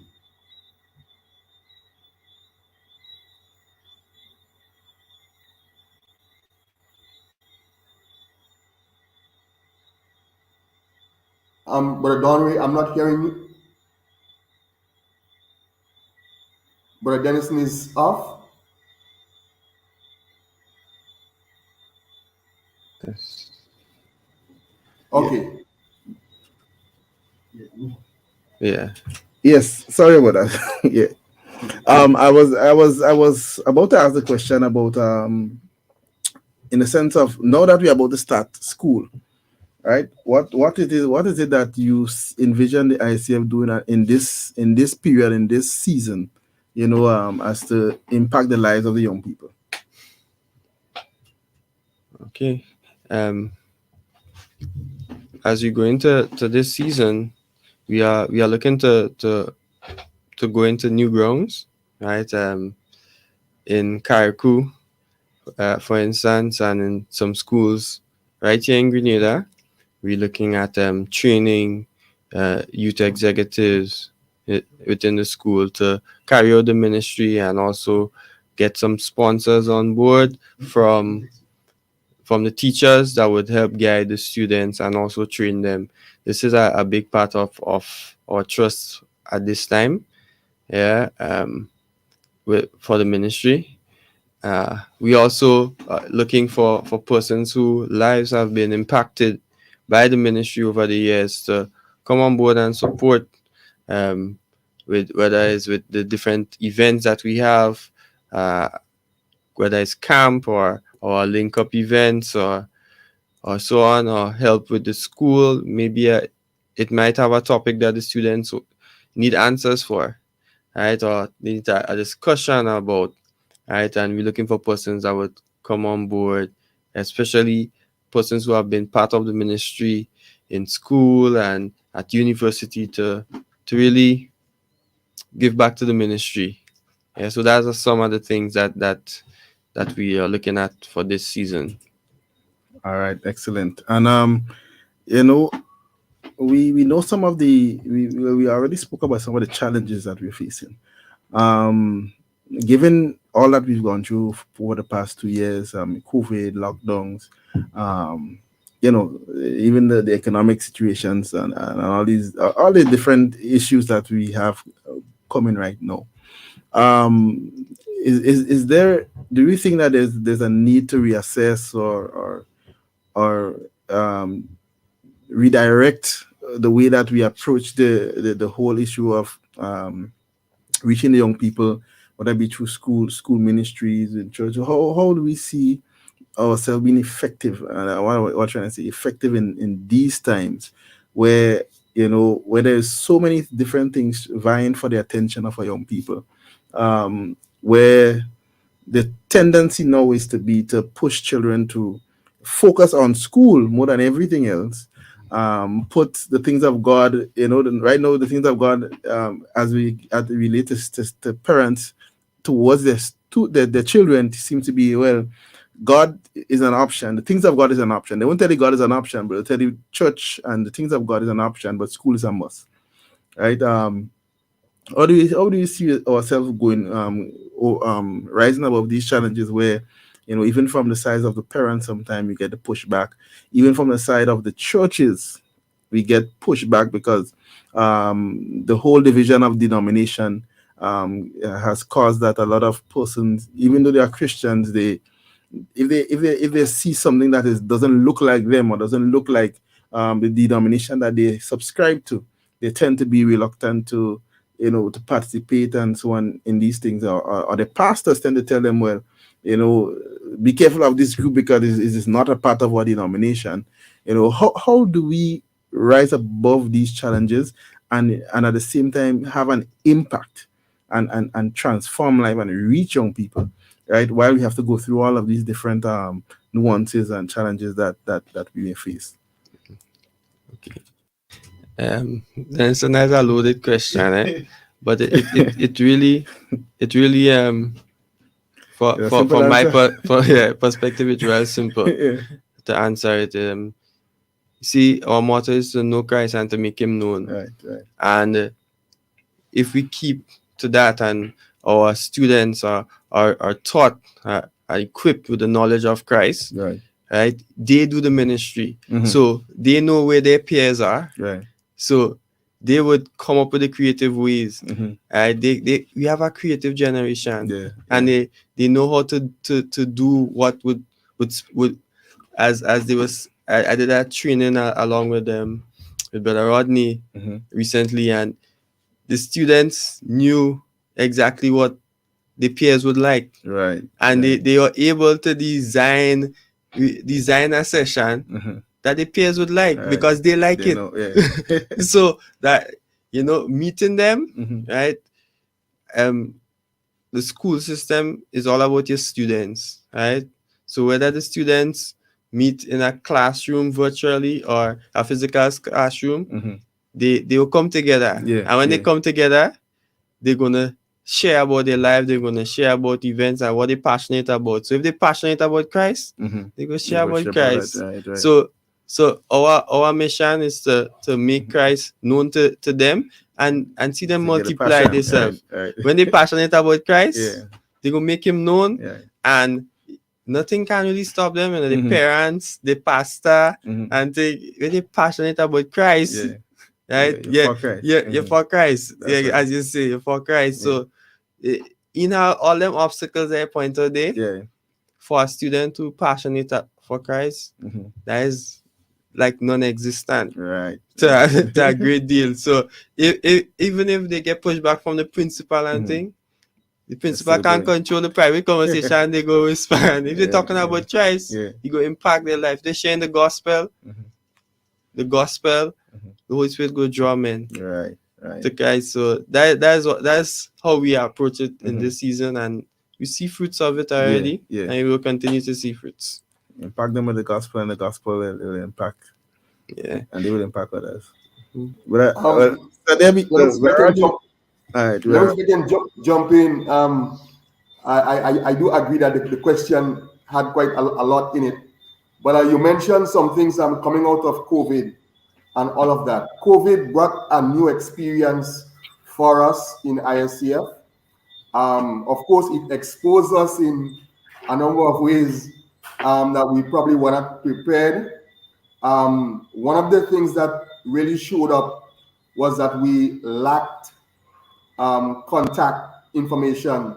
Brother Donry, I'm not hearing you. Brother Dennison is off. Yes. Okay. Yeah. Yes, sorry about that. Yeah. I was about to ask the question about in the sense of now that we're about to start school, right? What is it that you envision the ICF doing in this period, in this season, as to impact the lives of the young people? Okay. Um, as we go into this season, we are looking to go into new grounds, right? In Karakou, for instance, and in some schools right here in Grenada, we're looking at training youth executives within the school to carry out the ministry, and also get some sponsors on board from the teachers that would help guide the students and also train them. This is a big part of our trust at this time, yeah, for the ministry. We also looking for persons whose lives have been impacted by the ministry over the years to come on board and support, um, with whether it's with the different events that we have, uh, whether it's camp or link up events or so on, or help with the school. Maybe it might have a topic that the students need answers for, right? Or need a discussion about, right? And we're looking for persons that would come on board, especially persons who have been part of the ministry in school and at university to really give back to the ministry. Yeah, so that's some of the things that we are looking at for this season. All right, excellent. And you know, we know some of we already spoke about some of the challenges that we're facing. Um, Given all that we've gone through over the past 2 years, COVID, lockdowns, um, even the economic situations and all the different issues that we have coming right now. Is there? Do you think that there's a need to reassess or redirect the way that we approach the whole issue of reaching the young people, whether it be through school ministries and church? How do we see ourselves being effective? And what I'm trying to say, effective in these times where where there's so many different things vying for the attention of our young people, where the tendency now is to push children to focus on school more than everything else. Put the things of God, right now the things of God, as we relate to parents towards their children, seem to be, well, God is an option. The things of God is an option. They won't tell you God is an option, but they'll tell you church and the things of God is an option, but school is a must, right? How do you see ourselves going, rising above these challenges where, even from the side of the parents, sometimes we get the pushback, even from the side of the churches, we get pushback because the whole division of denomination has caused that a lot of persons, even though they are Christians, if they see something that doesn't look like them or doesn't look like the denomination that they subscribe to, they tend to be reluctant to to participate and so on in these things, or the pastors tend to tell them, well, be careful of this group because it is not a part of our denomination. How do we rise above these challenges and at the same time have an impact and transform life and reach young people, right? While we have to go through all of these different nuances and challenges that we may face. Okay. That's a nice loaded question, but it really for my perspective, it's very simple to answer it. See, our motto is to know Christ and to make Him known. Right. And if we keep to that, and our students are taught, are equipped with the knowledge of Christ, right? They do the ministry, so they know where their peers are, right? So they would come up with the creative ways. We have a creative generation, and they know how to do what would as they was. I did that training along with Brother Rodney recently, and the students knew exactly what the peers would like, right? And they were able to design a session that the peers would like, because they like it. So that, meeting them, right? The school system is all about your students, right? So whether the students meet in a classroom virtually or a physical classroom, they will come together. And when they come together, they're gonna share about their life, they're gonna share about events and what they're passionate about. So if they're passionate about Christ, they go share about Christ. Right. So our mission is to make Christ known to them and see them multiply themselves. Right. When they're passionate about Christ, they go make Him known, and nothing can really stop them. And the parents, the pastor, and when they're passionate about Christ, right? You're for Christ. As you say, you're for Christ. So, all them obstacles that I point out there, for a student who passionate for Christ, that is like non-existent, right? To a great deal. So even if they get pushed back from the principal and thing, the principal can't control the private conversation. They go respond. If they're talking about Christ, you go impact their life. They're sharing the gospel. The Holy Spirit go draw men, right? To Christ. So that's how we approach it in this season, and we see fruits of it already, and we will continue to see fruits. Impact them with the gospel, and the gospel will impact. And they will impact others. But let me jump in. I do agree that the question had quite a lot in it. But you mentioned some things coming out of COVID and all of that. COVID brought a new experience for us in ISCF. Of course, it exposed us in a number of ways that we probably were not prepared. One of the things that really showed up was that we lacked contact information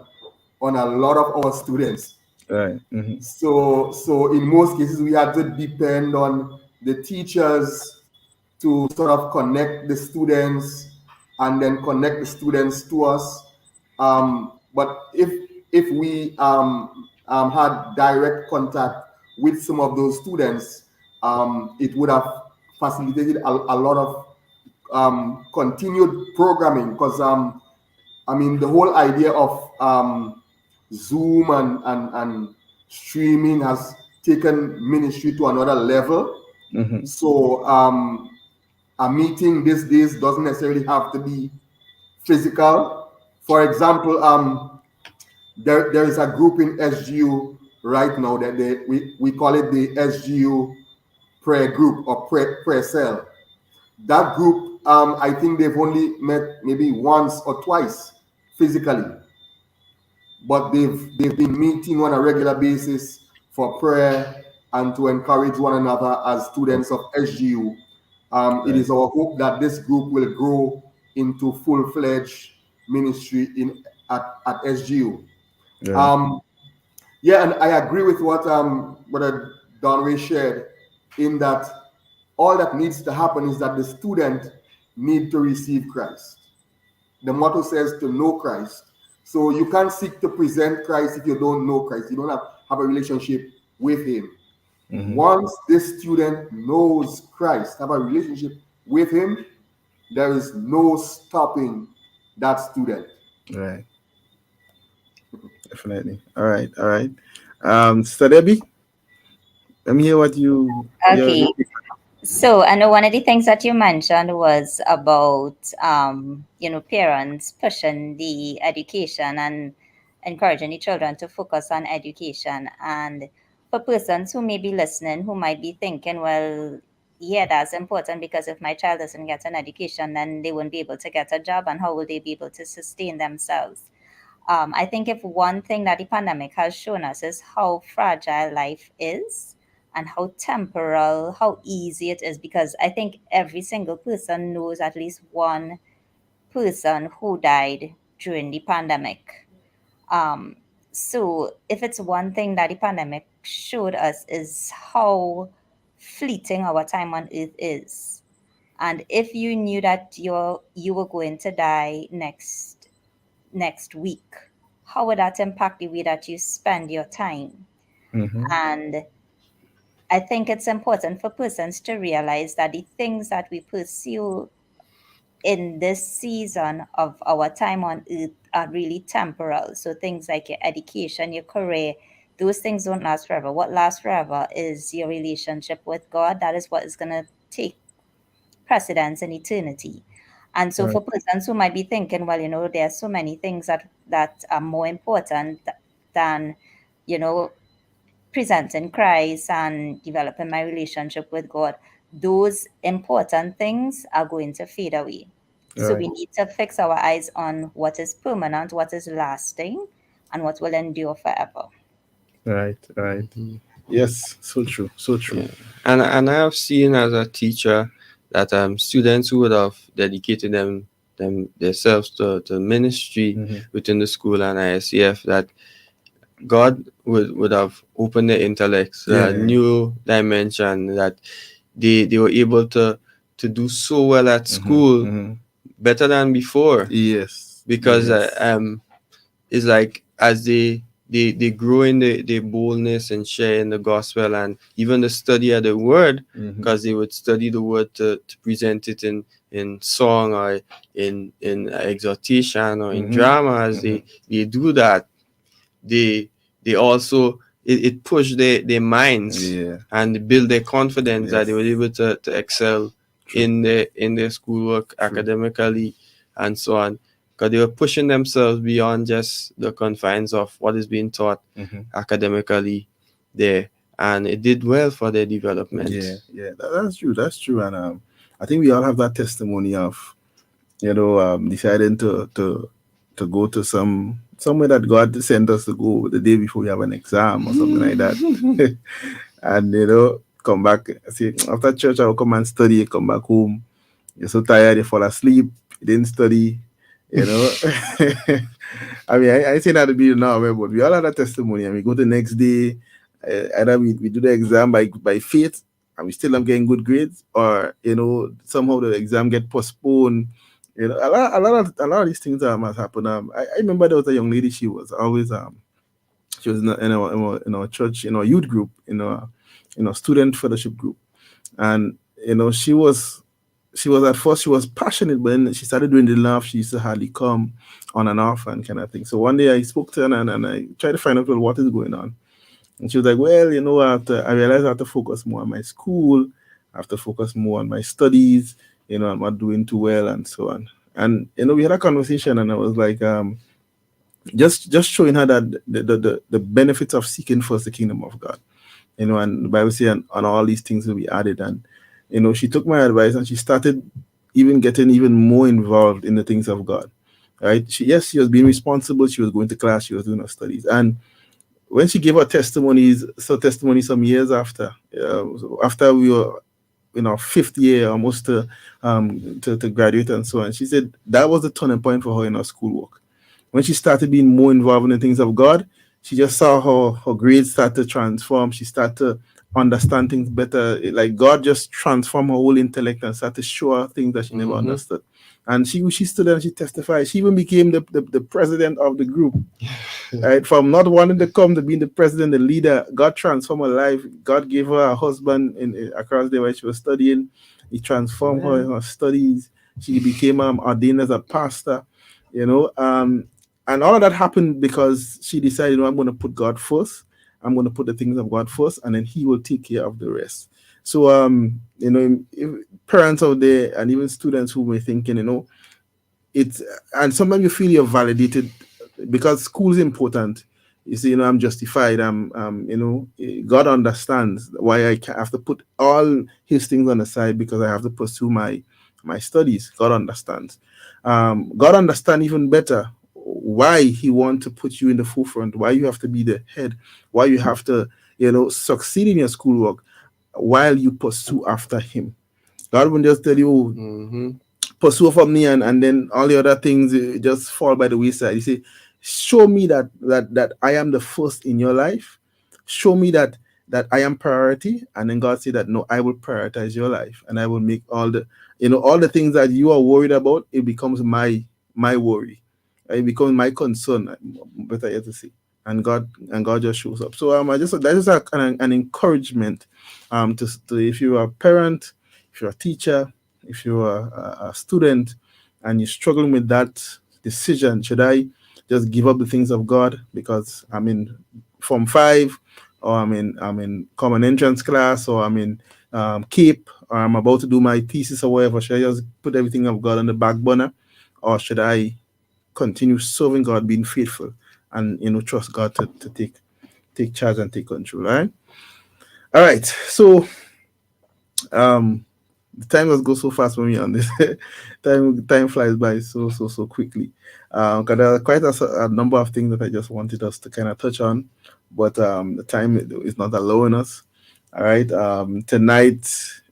on a lot of our students. Right. So in most cases, we had to depend on the teachers to sort of connect the students and then connect the students to us. But if we had direct contact with some of those students, it would have facilitated a lot of continued programming, because the whole idea of Zoom and streaming has taken ministry to another level. So a meeting these days doesn't necessarily have to be physical. For example, there is a group in SGU right now that we call it the SGU prayer group or prayer cell. That group, I think they've only met maybe once or twice physically, but they've been meeting on a regular basis for prayer and to encourage one another as students of SGU. It is our hope that this group will grow into full-fledged ministry at SGU. And I agree with what Brother Donway shared, in that all that needs to happen is that the student need to receive Christ. the motto says to know Christ. So you can't seek to present Christ if you don't know Christ. You don't have a relationship with him. Once this student knows Christ, have a relationship with him, there is no stopping that student. Right. Definitely. All right. All right. Sister Debbie, let me hear what you. Okay. So I know one of the things that you mentioned was about parents pushing the education and encouraging the children to focus on education. And for persons who may be listening, who might be thinking, well, yeah, that's important because if my child doesn't get an education, then they won't be able to get a job, and how will they be able to sustain themselves? I think if one thing that the pandemic has shown us is how fragile life is and how temporal, how easy it is, because I think every single person knows at least one person who died during the pandemic. Um, so if it's one thing that the pandemic showed us is how fleeting our time on earth is. And if you knew that you were going to die next week, how would that impact the way that you spend your time? And I think it's important for persons to realize that the things that we pursue in this season of our time on earth are really temporal. So things like your education, your career, those things don't last forever. What lasts forever is your relationship with God. That is what is going to take precedence in eternity. And so for persons who might be thinking, well, there are so many things that are more important than, presenting Christ and developing my relationship with God, those important things are going to fade away. So we need to fix our eyes on what is permanent, what is lasting, and what will endure forever. Right. Right. Yes. So true. So true. Yeah. And I have seen as a teacher that students who would have dedicated themselves to ministry within the school and ISCF, that God would have opened their intellects, new dimension, that they were able to do so well at school, better than before. Yes. Because it's like as they grow in the boldness and share in the gospel and even the study of the word, because they would study the word to present it in song or in exhortation or in drama. As they do that, they also it pushed their minds and build their confidence that they were able to excel in their schoolwork academically and so on, because they were pushing themselves beyond just the confines of what is being taught academically there, and it did well for their development. That's true. That's true. And I think we all have that testimony of deciding to go to somewhere that God sent us to go the day before we have an exam or something like that. And come back. See, after church I will come and study, come back home, you're so tired, you fall asleep, you didn't study. I mean, I say that to be now, but we all have that testimony, and we go the next day, either we do the exam by faith and we still not getting good grades, or somehow the exam get postponed. A lot of these things must happen. I remember there was a young lady. She was always she was in our church, in our youth group, in our student fellowship group, and she was at first she was passionate, but then she started doing the laugh. She used to hardly come on and off and kind of thing. So one day I spoke to her and I tried to find out, well, what is going on. And she was like, well, I realized I have to focus more on my school. I have to focus more on my studies. I'm not doing too well and so on. And, we had a conversation, and I was like, just showing her that the benefits of seeking first the kingdom of God, and the Bible says, and all these things will be added. And, she took my advice and she started even getting even more involved in the things of God, right? She was being responsible. She was going to class. She was doing her studies. And when she gave her testimony some years after we were in our fifth year, almost to graduate and so on, she said that was the turning point for her in her schoolwork. When she started being more involved in the things of God, she just saw how her grades start to transform. She started to understand things better. Like God just transformed her whole intellect and started to show her things that she never understood. And she stood there and she testified. She even became the president of the group. Right, from not wanting to come to being the president, the leader. God transformed her life. God gave her a husband across there where she was studying. He transformed her in her studies. She became ordained as a pastor, you know. And all of that happened because she decided, I'm going to put God first. I'm going to put the things of God first, and then He will take care of the rest. So, if parents out there and even students who were thinking, it's and sometimes you feel you're validated because school is important. You see, I'm justified. God understands why have to put all His things on the side because I have to pursue my studies. God understands. God understands even better why He wants to put you in the forefront, why you have to be the head, why you have to, succeed in your schoolwork while you pursue after Him. God won't just tell you, pursue from me, and then all the other things just fall by the wayside. You say, show me that I am the first in your life. Show me that I am priority, and then God say that no, I will prioritize your life, and I will make all the things that you are worried about. It becomes my worry. It becomes my concern. Better yet to say, and God just shows up. So that is an encouragement, to if you're a parent, if you're a teacher, if you're a student and you're struggling with that decision, should I just give up the things of God because I'm in Form 5, or I'm in common entrance class, or I'm in CAPE, or I'm about to do my thesis or whatever? Should I just put everything of God on the back burner, or should I continue serving God, being faithful, and trust God to take charge and take control? All right. So the time does go so fast when we're on this. Time flies by so quickly. Because there are quite a number of things that I just wanted us to kind of touch on, but the time is not allowing us. All right. Tonight,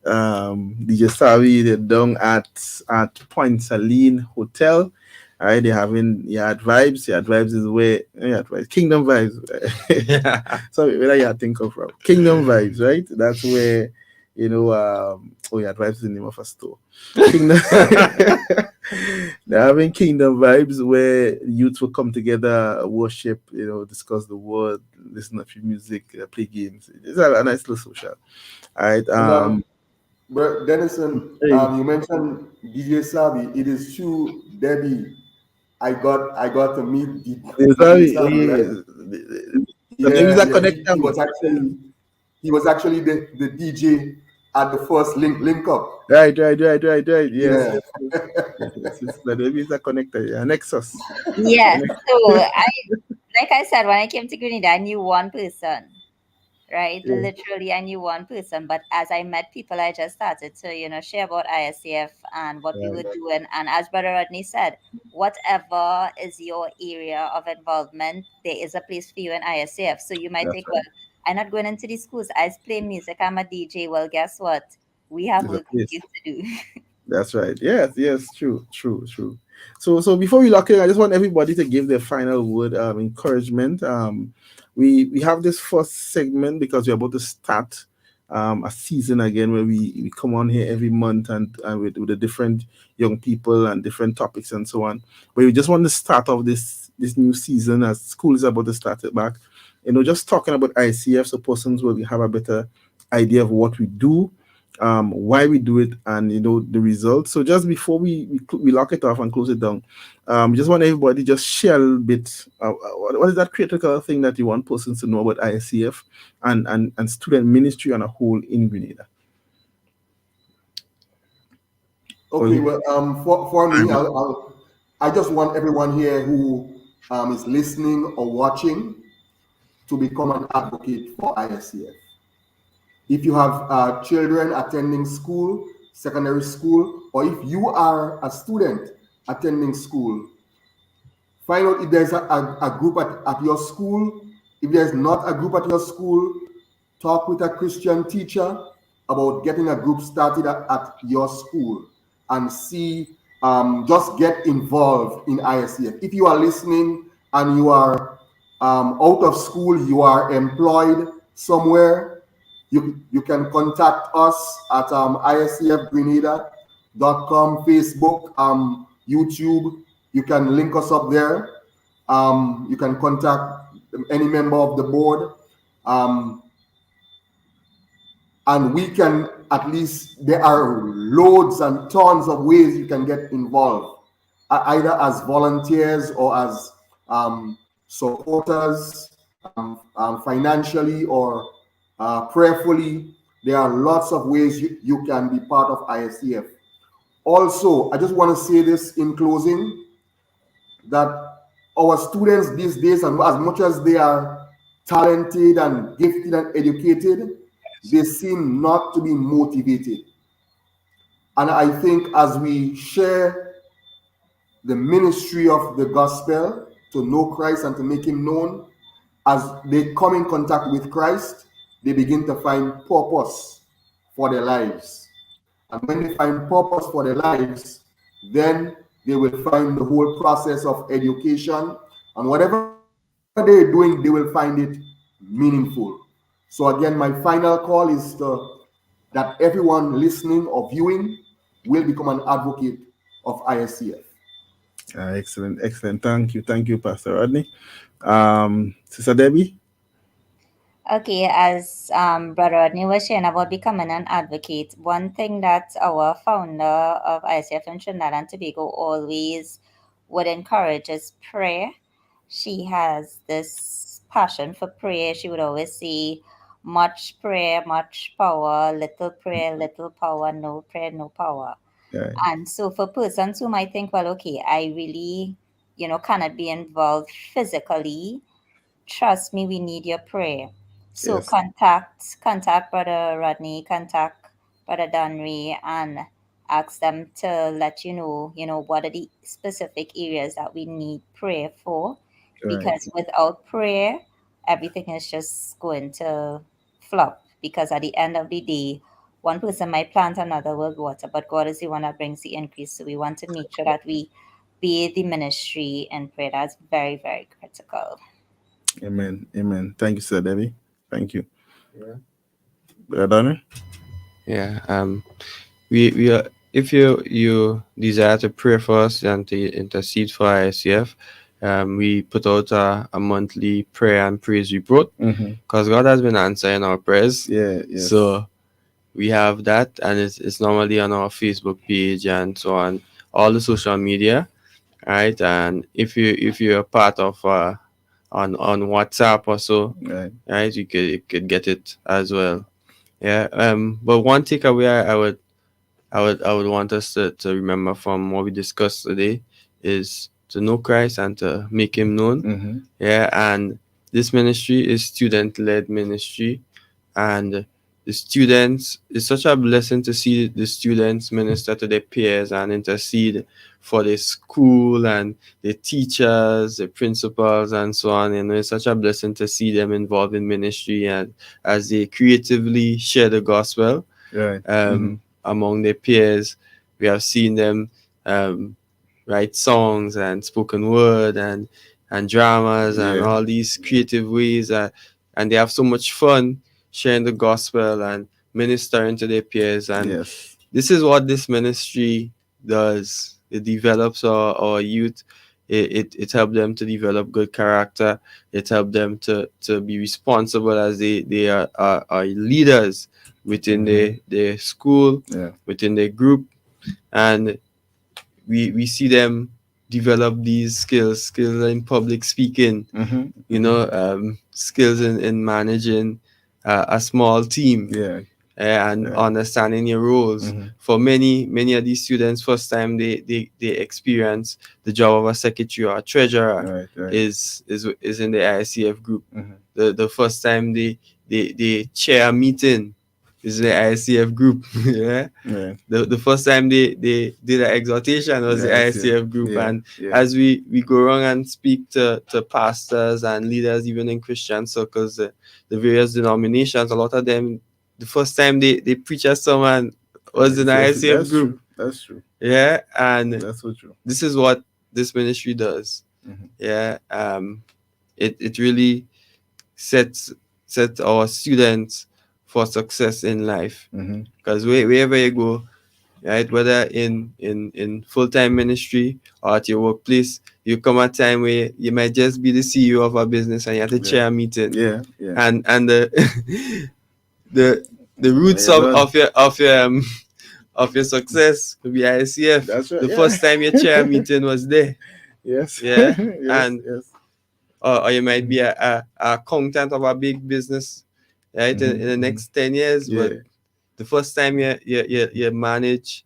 DJ Savi, they're down at Point Saline Hotel. All right, they're having Yard Vibes. Yard Vibes is where Yard Vibes, Kingdom Vibes. Sorry, where you think of from? Kingdom Vibes, right? That's where Yard Vibes is the name of a store. Kingdom. They're having Kingdom Vibes where youth will come together, worship, discuss the word, listen to a few music, play games. It's a nice little social. All right. And, but Denison, Hey. you mentioned DJ Sabi. It is true, Debbie. I got to meet DJ Sorry, Sabi, right? the names Yeah, are yeah. connected. He was actually the DJ at the first link up. Right. Yes. Yeah. Yes. The names are connected. Yeah. Nexus. Yes. So like I said, when I came to Grenada, I knew one person, right? Yeah. Literally, I knew one person. But as I met people, I just started to, share about ISCF and what we were doing. And as Brother Rodney said, whatever is your area of involvement, there is a place for you in ISCF. So you might That's think, right. well, I'm not going into these schools. I play music. I'm a DJ. Well, guess what? We have There's a work for place. you to do. That's right. Yes. True. So before we lock in, I just want everybody to give their final word encouragement. We have this first segment because we're about to start a season again where we come on here every month and with the different young people and different topics and so on. But we just want to start off this new season as school is about to start it back. Just talking about ICF so persons will have a better idea of what we do, why we do it, and the results. So just before we lock it off and close it down, just want everybody just share a little bit. What is that critical thing that you want persons to know about ISCF and student ministry on a whole in Grenada? Okay. Well, for me, I just want everyone here who is listening or watching to become an advocate for ISCF. If you have children attending school, secondary school, or if you are a student attending school, find out if there's a group at your school. If there's not a group at your school, talk with a Christian teacher about getting a group started at your school and see, just get involved in ISCF. If you are listening and you are out of school, you are employed somewhere, you can contact us at ISCF Grenada Facebook, YouTube. You can link us up there. You can contact any member of the board. And we can, at least, there are loads and tons of ways you can get involved, either as volunteers or as supporters, financially or prayerfully. There are lots of ways you can be part of ISCF. Also, I just want to say this in closing, that our students these days, and as much as they are talented and gifted and educated, they seem not to be motivated. And I think as we share the ministry of the gospel to know Christ and to make him known, as they come in contact with Christ, they begin to find purpose for their lives. And when they find purpose for their lives, then they will find the whole process of education, and whatever they're doing, they will find it meaningful. So again, my final call is that everyone listening or viewing will become an advocate of ISCF. Excellent, excellent. Thank you, Pastor Rodney. Sister Debbie. Okay, as Brother Rodney was saying about becoming an advocate, one thing that our founder of ICF in Trinidad and Tobago always would encourage is prayer. She has this passion for prayer. She would always say, much prayer, much power, little power, no prayer, no power. Right. And so for persons who might think, well, okay, I really, cannot be involved physically, trust me, we need your prayer. So Yes. contact Brother Rodney, contact Brother Danry, and ask them to let you know, what are the specific areas that we need prayer for. Right. Because without prayer, everything is just going to flop. Because at the end of the day, one person might plant, another will water, but God is the one that brings the increase. So we want to make sure that we bathe the ministry in prayer. That's very, very critical. Amen. Amen. Thank you, Sister Debbie. Thank you. Yeah. Brother Donner? Yeah. We are, if you desire to pray for us and to intercede for ISCF, we put out a monthly prayer and praise report, because God has been answering our prayers. Yeah. Yes. So we have that, and it's normally on our Facebook page and so on, all the social media, right? And if you're a part of on WhatsApp or so, right, you could get it as well. Yeah. But one takeaway I would want us to remember from what we discussed today is to know Christ and to make him known. Yeah. And this ministry is student-led ministry, and the students, it's such a blessing to see the students minister to their peers and intercede for the school and the teachers, the principals, and so on. And it's such a blessing to see them involved in ministry and as they creatively share the gospel. Right. Among their peers. We have seen them write songs and spoken word and dramas and all these creative ways, and they have so much fun sharing the gospel and ministering to their peers. And this is what this ministry does. It develops our youth. It helps them to develop good character. It helps them to be responsible as they are leaders within their school, within their group. And we see them develop these skills in public speaking, skills in managing a small team, and understanding your roles. For many of these students, first time they experience the job of a secretary or a treasurer is in the ICF group. The first time they chair a meeting is the ICF group. The first time they did an exhortation was the ICF group. And as we go around and speak to pastors and leaders, even in Christian circles, the various denominations, a lot of them, the first time they preach a sermon was in the ICF group. That's true. Yeah, and that's so true. This is what this ministry does. Yeah, it really sets our students for success in life, because wherever you go, right? Whether in full-time ministry or at your workplace, you come a time where you might just be the CEO of a business and you have to chair a meeting. Yeah. And the the roots Yeah, done. of your success could be ICF. That's right. The Yeah. first time your chair meeting was there. Yes. Yeah. Yes. And Yes. or you might be a accountant of a big business, right? In the next 10 years, Yeah. but the first time you manage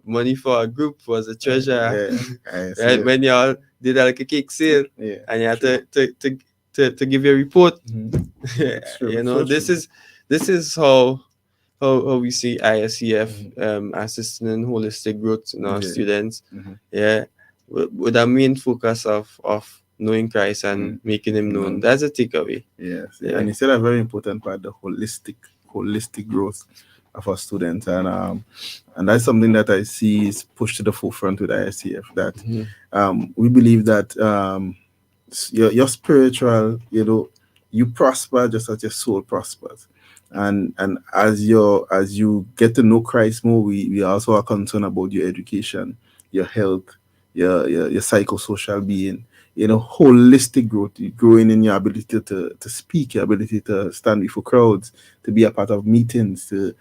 money for a group was a treasurer, I see right? it. When y'all did a, like a cake sale, Yeah. and you had to give your report. It's true. You know, So true. this is how we see ISCF assisting in holistic growth in our Yeah. students. Yeah, with a main focus of knowing Christ and making Him known. That's a takeaway. Yes. Yeah. And you said a very important part, the holistic growth of our students, and that's something that I see is pushed to the forefront with ISCF. That we believe that your spiritual, you prosper just as your soul prospers, and as you get to know Christ more, we also are concerned about your education, your health, your psychosocial being, holistic growth, growing in your ability to speak, your ability to stand before crowds, to be a part of meetings, to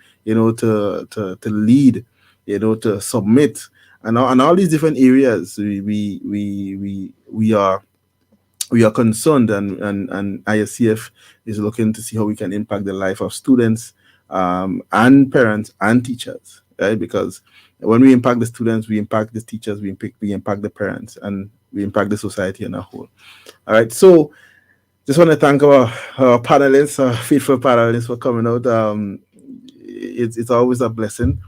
lead, to submit, and all these different areas we are concerned, and ISCF is looking to see how we can impact the life of students, and parents and teachers, right? Because when we impact the students, we impact the teachers, we impact the parents, and we impact the society in a whole. All right, so just want to thank our panelists, faithful panelists, for coming out. It's always a blessing.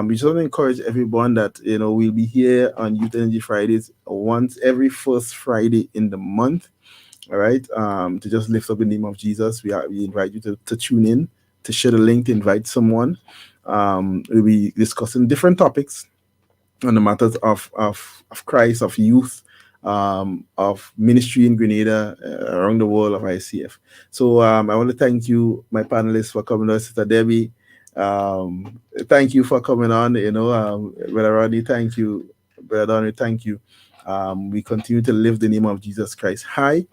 We just want to encourage everyone that we'll be here on Youth Energy Fridays once every first Friday in the month. All right, to just lift up the name of Jesus. We invite you to tune in, to share the link, to invite someone. We'll be discussing different topics on the matters of Christ, of youth, of ministry in Grenada, around the world of ICF. So I want to thank you, my panelists, for coming on. Sister Debbie, thank you for coming on. Brother Rodney, thank you. Brother Donny, thank you. We continue to live the name of Jesus Christ high.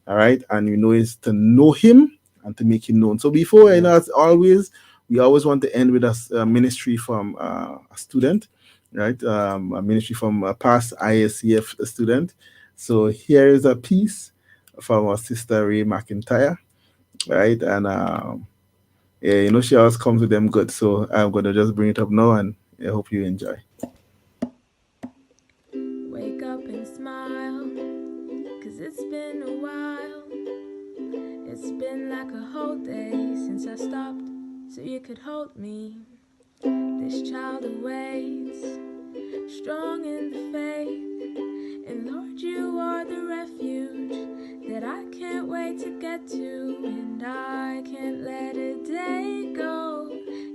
All right, and is to know Him and to make Him known. So before, as always, we always want to end with a ministry from a student, right? A ministry from a past ISCF student. So here is a piece from our sister Ray McIntyre, right? And she always comes with them good. So I'm gonna just bring it up now, and I hope you enjoy. Wake up and smile, 'cause it's been a while. It's been like a whole day since I stopped so you could hold me. This child awaits, strong in the faith, and Lord, you are the refuge that I can't wait to get to. And I can't let a day go,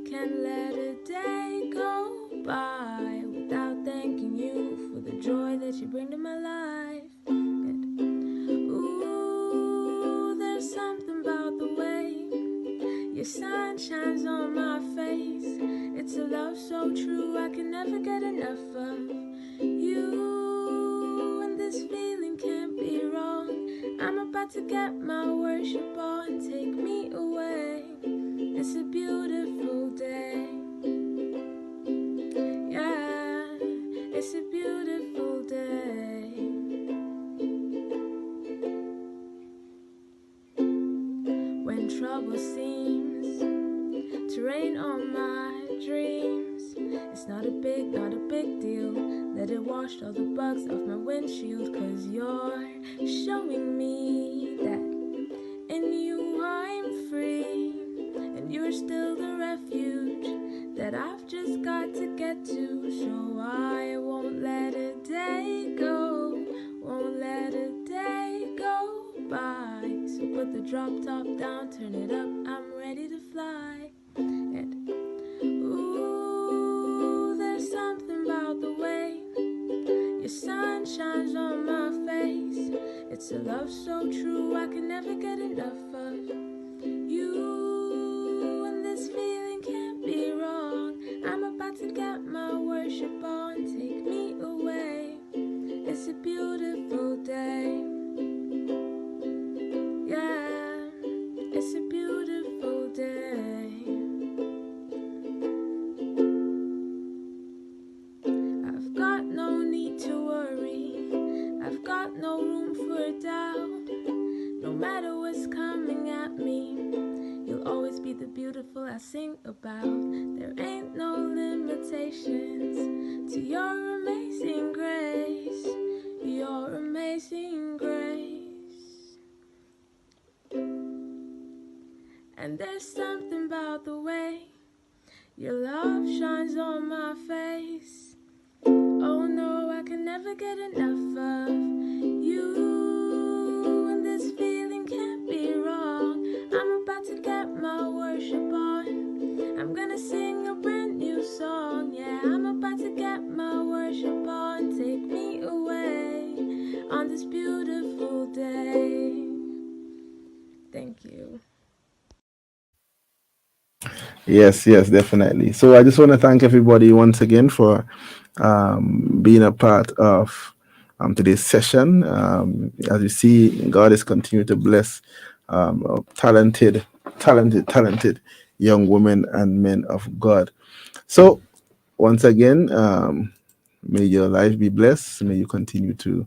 can't let a day go by without thanking you for the joy that you bring to my life. And ooh, there's something about the way your sun shines on my face. It's a love so true, I can never get enough of you. And this feeling can't be wrong. I'm about to get my worship on. Take me away. It's a beautiful day. Yeah, it's a beautiful day. When trouble seems to rain on my dreams, it's not a big deal. Let it wash all the bugs off my windshield, 'cause you're showing me that in you I'm free, and you're still the refuge that I've just got to get to. So I won't let a day go, won't let a day go by. So put the drop top down, turn it up, I'm ready to fly. And ooh, there's something about the way your sun shines on my face. It's a love so true, I can never get enough of you. And this feeling can't be wrong. I'm about to get my worship on, take me away. It's a beautiful day. Yeah, it's a beautiful day. I've got no need to worry. I've got no room for doubt. No matter what's coming at me, you'll always be the beautiful I sing about. There ain't no limitations to your amazing grace. Your amazing grace. And there's something about the way your love shines on my face. Oh no, I can never get enough of you. And this feeling can't be wrong. I'm about to get my worship on. I'm gonna sing a brand new song. Yeah, I'm about to get my worship on. Take me away on this beautiful day. Thank you. Yes, definitely. So I just want to thank everybody once again for being a part of today's session. As you see, God is continuing to bless talented young women and men of God. So once again, may your life be blessed. May you continue to,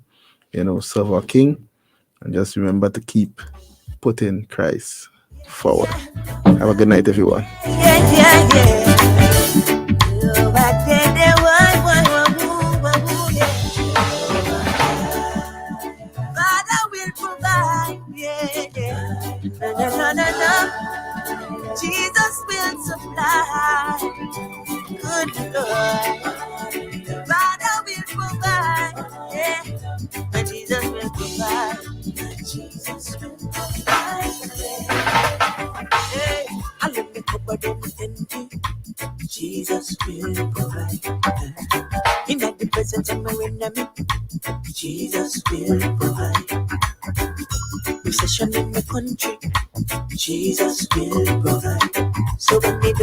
serve our King, and just remember to keep putting Christ forward. Have a good night, everyone. Father will provide, Jesus will supply, good Lord. Father will provide, but Jesus will provide. Jesus will provide. Hey, I let me cover them empty. Jesus will provide. In the presence of my enemy, Jesus will provide. Recession in the country, Jesus will provide. So when they do